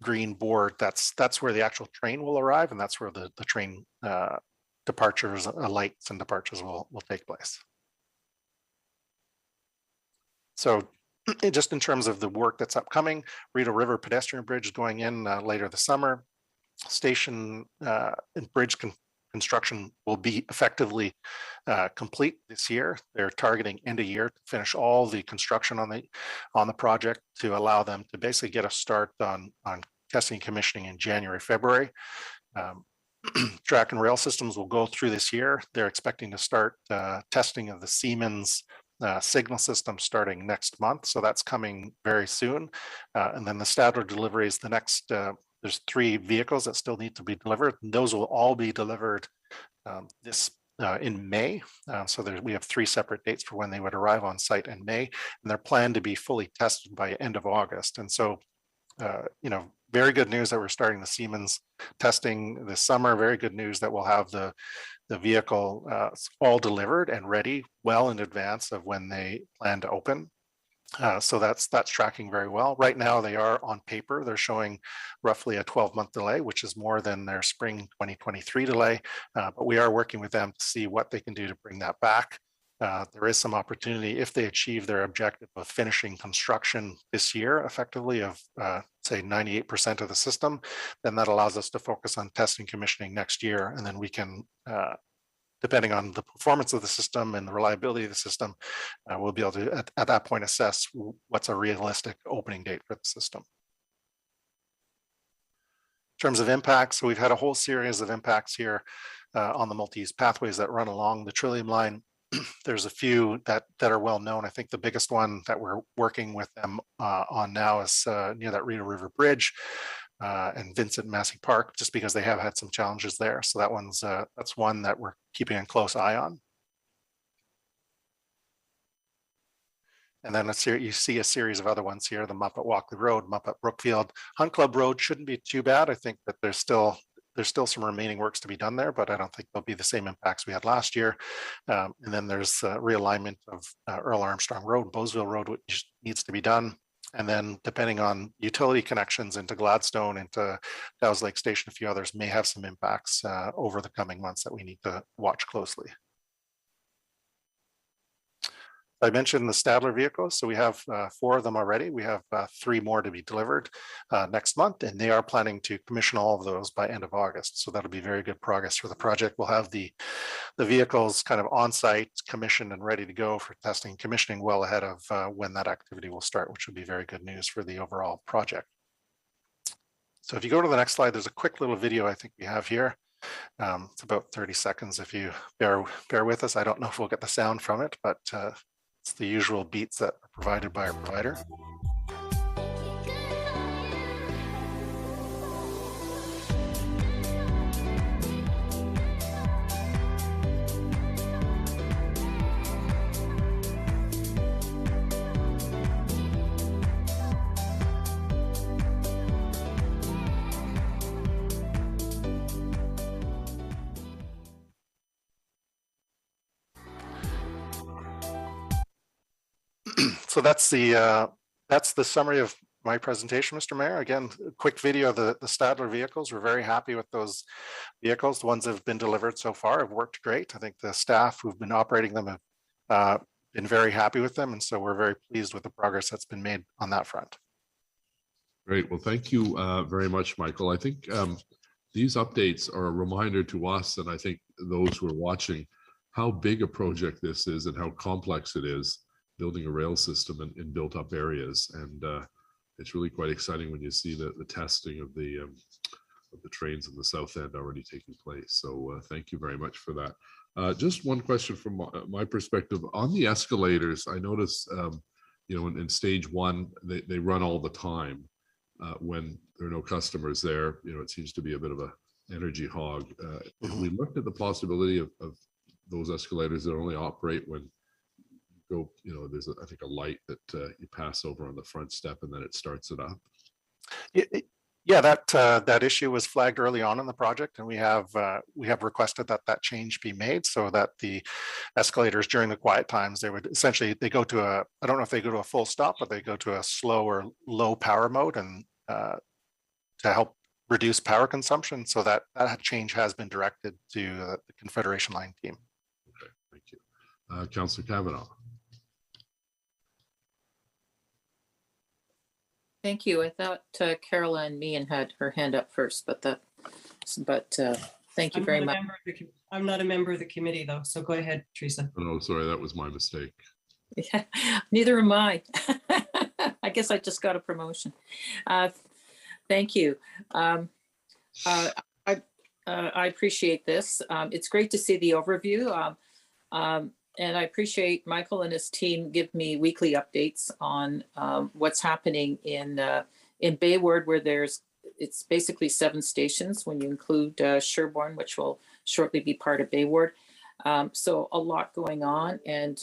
green board, that's where the actual train will arrive, and that's where the train departures, alights and departures will take place. So just in terms of the work that's upcoming, Rideau River pedestrian bridge going in later this summer. Station and bridge construction will be effectively complete this year. They're targeting end of year to finish all the construction on the project to allow them to basically get a start on testing and commissioning in January, February. Track and rail systems will go through this year. They're expecting to start testing of the Siemens signal system starting next month. So that's coming very soon. And then the Stadler deliveries, the next, there's 3 vehicles that still need to be delivered. And those will all be delivered in May. So we have 3 separate dates for when they would arrive on site in May, and they're planned to be fully tested by end of August. And so, very good news that we're starting the Siemens testing this summer. Very good news that we'll have the vehicle all delivered and ready well in advance of when they plan to open. So that's tracking very well. Right now, they are on paper. They're showing roughly a 12-month delay, which is more than their spring 2023 delay. But we are working with them to see what they can do to bring that back. There is some opportunity if they achieve their objective of finishing construction this year, effectively of say 98% of the system, then that allows us to focus on testing commissioning next year. And then we can, depending on the performance of the system and the reliability of the system, we'll be able to, at that point, assess what's a realistic opening date for the system. In terms of impacts, so we've had a whole series of impacts here on the multi-use pathways that run along the Trillium line. There's a few that are well known. I think the biggest one that we're working with them on now is near that Rideau River Bridge and Vincent Massey Park, just because they have had some challenges there. So that's one that we're keeping a close eye on. And then you see a series of other ones here: the Muppet Walkley Road, Muppet Brookfield, Hunt Club Road shouldn't be too bad. I think that there's still some remaining works to be done there, but I don't think there'll be the same impacts we had last year. And then there's realignment of Earl Armstrong Road, Bowesville Road, which needs to be done. And then depending on utility connections into Gladstone, into Dow's Lake Station, a few others may have some impacts over the coming months that we need to watch closely. I mentioned the Stadler vehicles. So we have 4 of them already. We have 3 more to be delivered next month, and they are planning to commission all of those by end of August. So that'll be very good progress for the project. We'll have the vehicles kind of on site, commissioned and ready to go for testing and commissioning well ahead of when that activity will start, which would be very good news for the overall project. So if you go to the next slide, there's a quick little video I think we have here. It's about 30 seconds. If you bear with us, I don't know if we'll get the sound from it, but it's the usual beats that are provided by our provider. So that's the summary of my presentation, Mr. Mayor. Again, a quick video of the Stadler vehicles. We're very happy with those vehicles. The ones that have been delivered so far have worked great. I think the staff who've been operating them have been very happy with them. And so we're very pleased with the progress that's been made on that front. Great. Well, thank you very much, Michael. I think these updates are a reminder to us, and I think those who are watching, how big a project this is and how complex it is, building a rail system in built up areas. And it's really quite exciting when you see the testing of the trains in the south end already taking place. So thank you very much for that. Just one question from my perspective on the escalators. I notice, in stage one, they run all the time. When there are no customers there, it seems to be a bit of a energy hog. If we looked at the possibility of those escalators that only operate when you go, there's I think a light that you pass over on the front step and then it starts it up. Yeah, that issue was flagged early on in the project, and we have requested that change be made so that the escalators during the quiet times, they would essentially, I don't know if they go to a full stop, but they go to a slow or low power mode, and to help reduce power consumption. So that change has been directed to the Confederation Line team. Okay, thank you. Councillor Kavanaugh. Thank you. I thought Caroline Meehan had her hand up first, but thank you very much. I'm not a member of the committee though, so go ahead, Teresa. Oh, sorry, that was my mistake. Yeah, neither am I. I guess I just got a promotion. Thank you. I appreciate this. It's great to see the overview. And I appreciate Michael and his team give me weekly updates on what's happening in Bayward, where it's basically 7 stations when you include Sherbourne, which will shortly be part of Bayward. So a lot going on. And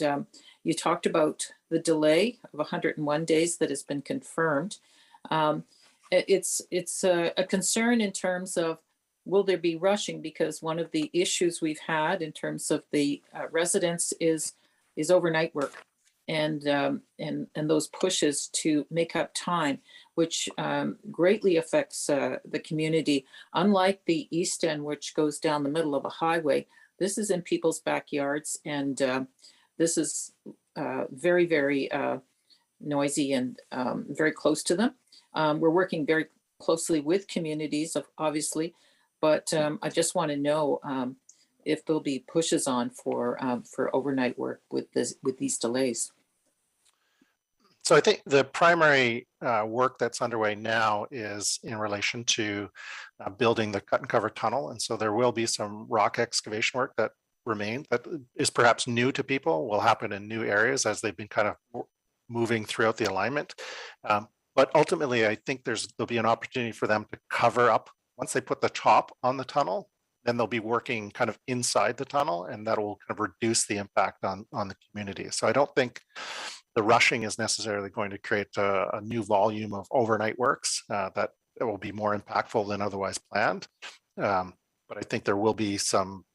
you talked about the delay of 101 days that has been confirmed. It's a concern in terms of, will there be rushing? Because one of the issues we've had in terms of the residents is overnight work and those pushes to make up time, which greatly affects the community. Unlike the East End, which goes down the middle of a highway, this is in people's backyards, and this is very, very noisy and very close to them. We're working very closely with communities, obviously, but I just want to know if there'll be pushes on for overnight work with these delays. So I think the primary work that's underway now is in relation to building the cut and cover tunnel. And so there will be some rock excavation work that is perhaps new to people, will happen in new areas as they've been kind of moving throughout the alignment. But ultimately, I think there'll be an opportunity for them to cover up. Once they put the top on the tunnel, then they'll be working kind of inside the tunnel, and that will kind of reduce the impact on the community. So I don't think the rushing is necessarily going to create a new volume of overnight works that will be more impactful than otherwise planned. But I think there will be some,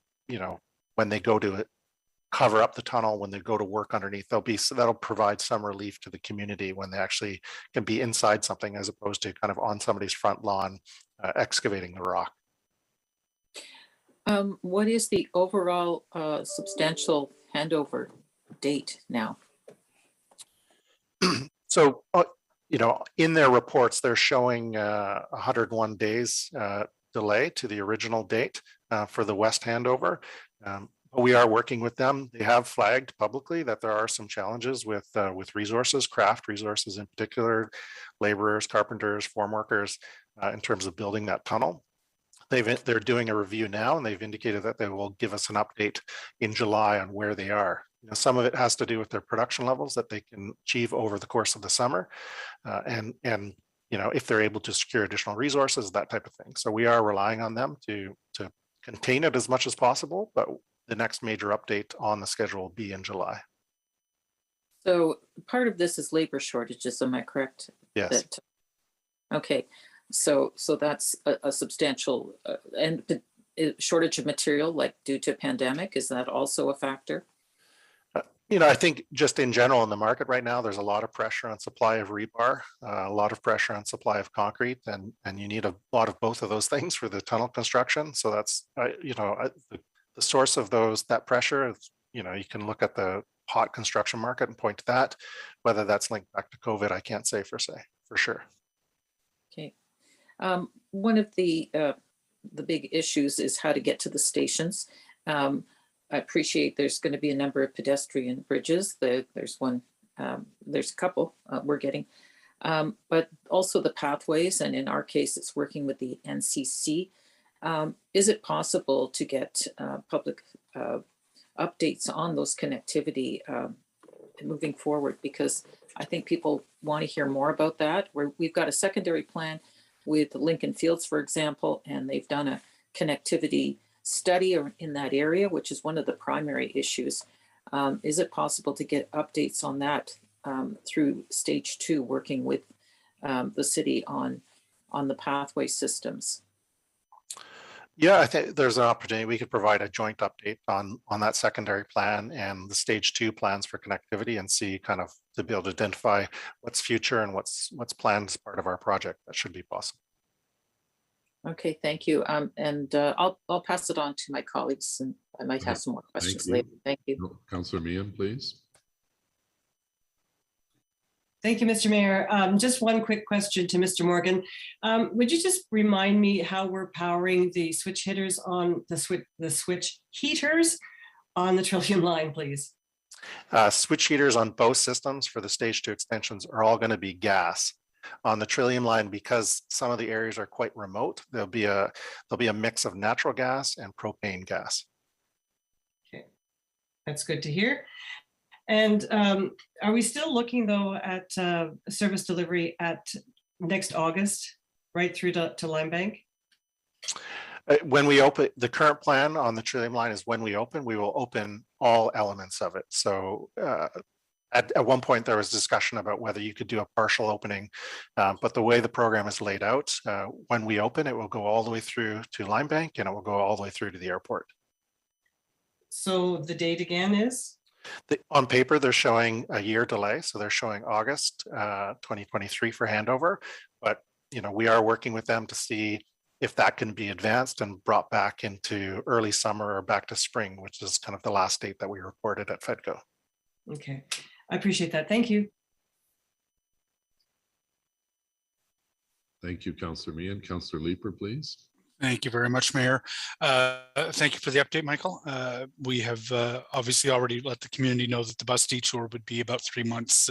when they go to cover up the tunnel, when they go to work underneath, that'll provide some relief to the community when they actually can be inside something as opposed to kind of on somebody's front lawn excavating the rock. What is the overall substantial handover date now? So, in their reports, they're showing 101 days delay to the original date for the west handover. But we are working with them. They have flagged publicly that there are some challenges with resources, craft resources in particular, laborers, carpenters, form workers, in terms of building that tunnel. They're doing a review now, and they've indicated that they will give us an update in July on where they are. Some of it has to do with their production levels that they can achieve over the course of the summer, and if they're able to secure additional resources, that type of thing. So we are relying on them to contain it as much as possible, but the next major update on the schedule will be in July. So part of this is labor shortages, am I correct? Yes. Okay, so that's a substantial and shortage of material, like due to pandemic, is that also a factor? I think just in general in the market right now, there's a lot of pressure on supply of rebar, a lot of pressure on supply of concrete, and you need a lot of both of those things for the tunnel construction. So that's, the source of that pressure is, you can look at the hot construction market and point to that. Whether that's linked back to COVID, I can't say for sure. Okay. One of the big issues is how to get to the stations. I appreciate there's going to be a number of pedestrian bridges. There's one, there's a couple we're getting, but also the pathways. And in our case, it's working with the NCC. Is it possible to get public updates on those connectivity moving forward? Because I think people want to hear more about that. We've got a secondary plan with Lincoln Fields, for example, and they've done a connectivity study in that area, which is one of the primary issues. Is it possible to get updates on that through stage 2, working with the city on the pathway systems? Yeah, I think there's an opportunity. We could provide a joint update on that secondary plan and the stage 2 plans for connectivity, and see kind of to be able to identify what's future and what's planned as part of our project. That should be possible. Okay, thank you. And I'll pass it on to my colleagues, and I might have some more questions later. Thank you. Councillor Meehan, please. Thank you, Mr. Mayor. Just one quick question to Mr. Morgan. Would you just remind me how we're powering the switch heaters on the switch heaters on the Trillium line, please? Switch heaters on both systems for the stage 2 extensions are all going to be gas. On the Trillium line, because some of the areas are quite remote, there'll be a mix of natural gas and propane gas. Okay, that's good to hear. And are we still looking though at service delivery at next August, right through to Limebank? When we open, the current plan on the Trillium line is when we will open all elements of it. So at one point there was discussion about whether you could do a partial opening, but the way the program is laid out, when we open, it will go all the way through to Limebank, and it will go all the way through to the airport. So the date again is? On paper, they're showing a year delay. So they're showing August 2023 for handover, but we are working with them to see if that can be advanced and brought back into early summer or back to spring, which is kind of the last date that we reported at FEDCO. Okay, I appreciate that. Thank you. Thank you, Councillor Meehan. Councillor Leeper, please. Thank you very much, Mayor. Thank you for the update, Michael. We have obviously already let the community know that the bus detour would be about 3 months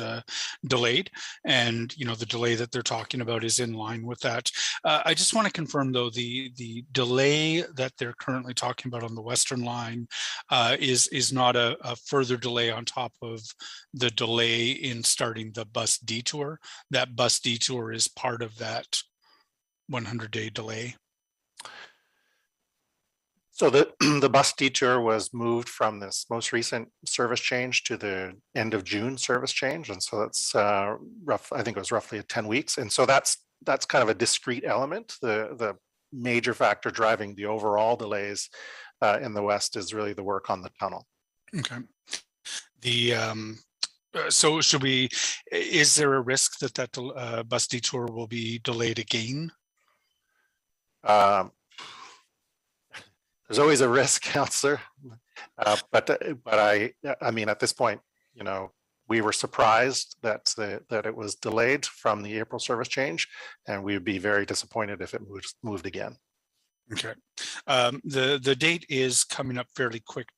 delayed, and the delay that they're talking about is in line with that. I just want to confirm, though, the delay that they're currently talking about on the Western line is not a further delay on top of the delay in starting the bus detour. That bus detour is part of that 100-day delay. So the bus detour was moved from this most recent service change to the end of June service change, and so that's I think it was roughly 10 weeks, and so that's kind of a discrete element. The major factor driving the overall delays in the west is really the work on the tunnel. Okay. So is there a risk that bus detour will be delayed again? There's always a risk, Councillor, but I mean, at this point, we were surprised that it was delayed from the April service change, and we would be very disappointed if it moved again. Okay. The date is coming up fairly quick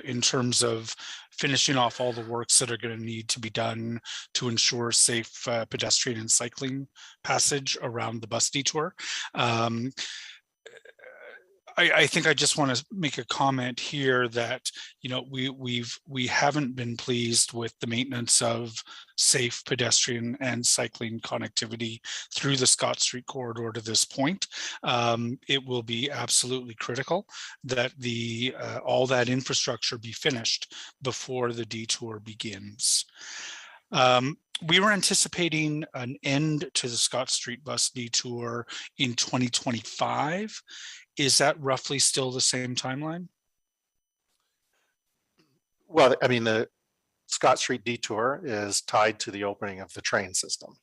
in terms of finishing off all the works that are going to need to be done to ensure safe pedestrian and cycling passage around the bus detour. I think I just want to make a comment here that we haven't been pleased with the maintenance of safe pedestrian and cycling connectivity through the Scott Street corridor to this point. It will be absolutely critical that all that infrastructure be finished before the detour begins. We were anticipating an end to the Scott Street bus detour in 2025. Is that roughly still the same timeline? Well, I mean, Scott Street detour is tied to the opening of the train system.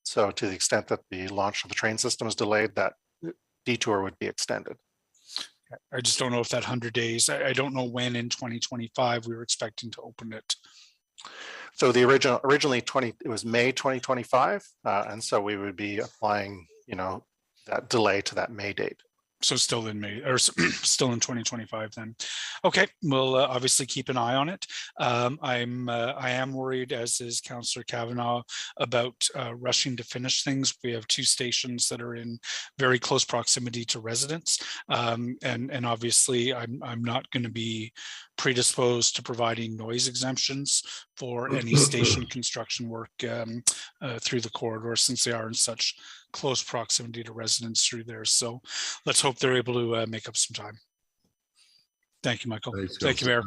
So to the extent that the launch of the train system is delayed, that detour would be extended. I just don't know if that 100 days, I don't know when in 2025 we were expecting to open it. So the originally it was May 2025. And so we would be applying, that delay to that May date. So still in May, or still in 2025 then. Okay, we'll obviously keep an eye on it. I am worried, as is Councillor Kavanaugh, about rushing to finish things. We have 2 stations that are in very close proximity to residents. And obviously I'm not going to be predisposed to providing noise exemptions for any station construction work through the corridor, since they are in such close proximity to residents through there. So let's hope they're able to make up some time. Thank you, Michael. Thanks, Thank you, Mayor.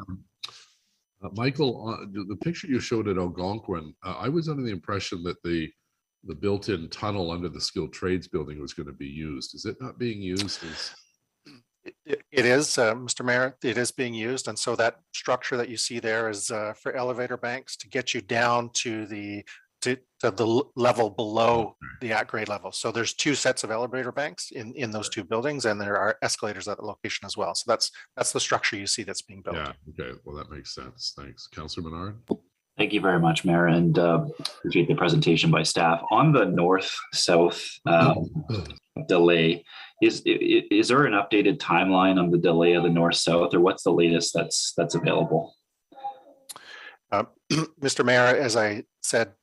Michael, the picture you showed at Algonquin, I was under the impression that the built-in tunnel under the skilled trades building was going to be used. Is it not being used? It is, Mr. Mayor, it is being used. And so that structure that you see there is for elevator banks to get you down to the level below the at-grade level. So there's 2 sets of elevator banks in those 2 buildings, and there are escalators at the location as well. So that's the structure you see that's being built. Yeah, okay, well, that makes sense. Thanks. Councillor Menard. Thank you very much, Mayor, and appreciate the presentation by staff. On the north-south delay, is there an updated timeline on the delay of the north-south, or what's the latest that's available? Mr. Mayor, as I said,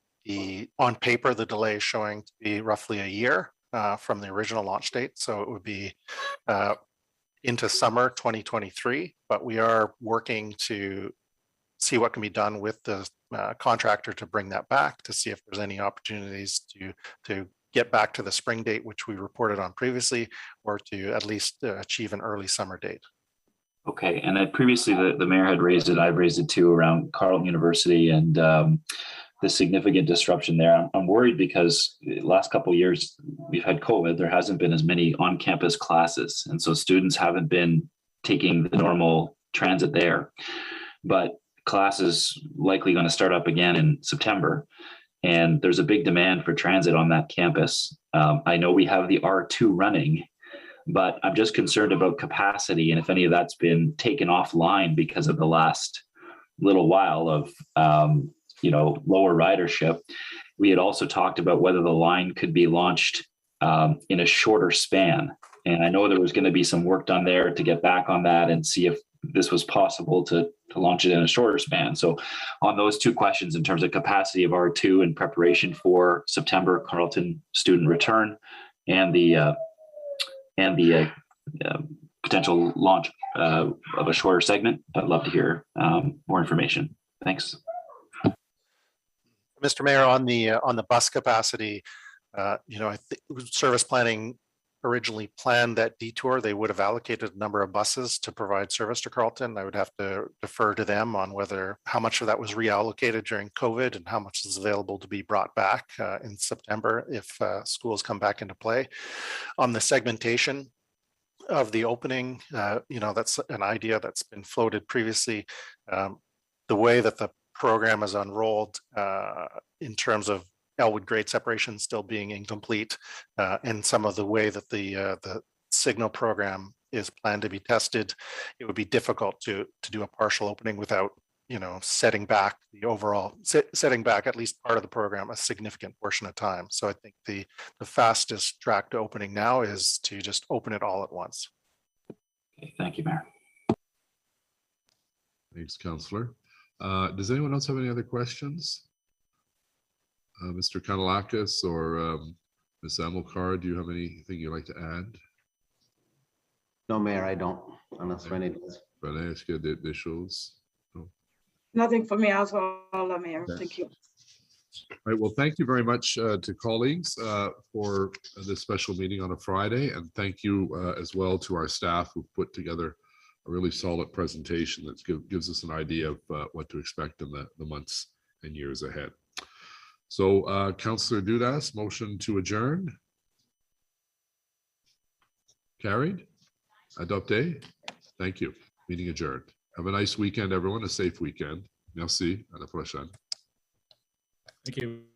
on paper, the delay is showing to be roughly a year from the original launch date. So it would be into summer 2023, but we are working to see what can be done with the contractor to bring that back, to see if there's any opportunities to get back to the spring date, which we reported on previously, or to at least achieve an early summer date. Okay, and then previously the mayor had raised it, I've raised it too, around Carleton University and the significant disruption there. I'm worried because the last couple of years we've had COVID, there hasn't been as many on-campus classes. And so students haven't been taking the normal transit there, but class is likely going to start up again in September. And there's a big demand for transit on that campus. I know we have the R2 running, but I'm just concerned about capacity and if any of that's been taken offline because of the last little while of lower ridership. We had also talked about whether the line could be launched in a shorter span. And I know there was going to be some work done there to get back on that and see if this was possible to launch it in a shorter span. So on those 2 questions, in terms of capacity of R2 in preparation for September Carleton student return and the potential launch of a shorter segment, I'd love to hear more information. Thanks. Mr. Mayor, on the bus capacity, I think service planning originally planned that detour. They would have allocated a number of buses to provide service to Carleton. I would have to defer to them on how much of that was reallocated during COVID and how much is available to be brought back in September if schools come back into play. On the segmentation of the opening, that's an idea that's been floated previously. The way that the program is unrolled in terms of Elwood grade separation still being incomplete, and some of the way that the signal program is planned to be tested, it would be difficult to do a partial opening without setting back at least part of the program a significant portion of time. So I think the fastest track to opening now is to just open it all at once. Okay, thank you, Mayor. Thanks, Councillor. Does anyone else have any other questions? Mr. Kanalakis or Ms. Amilcar, do you have anything you'd like to add? No, Mayor, I don't, unless Renee does. Renee, est-ce qu'il y a des choses? No. Nothing for me as well, Mayor. Okay. Thank you. All right, well, thank you very much to colleagues for this special meeting on a Friday, and thank you as well to our staff who put together a really solid presentation that gives us an idea of what to expect in the months and years ahead. So, Councillor Dudas, motion to adjourn. Carried. Adopté. Thank you. Meeting adjourned. Have a nice weekend, everyone. A safe weekend. Merci. À la prochaine. Thank you.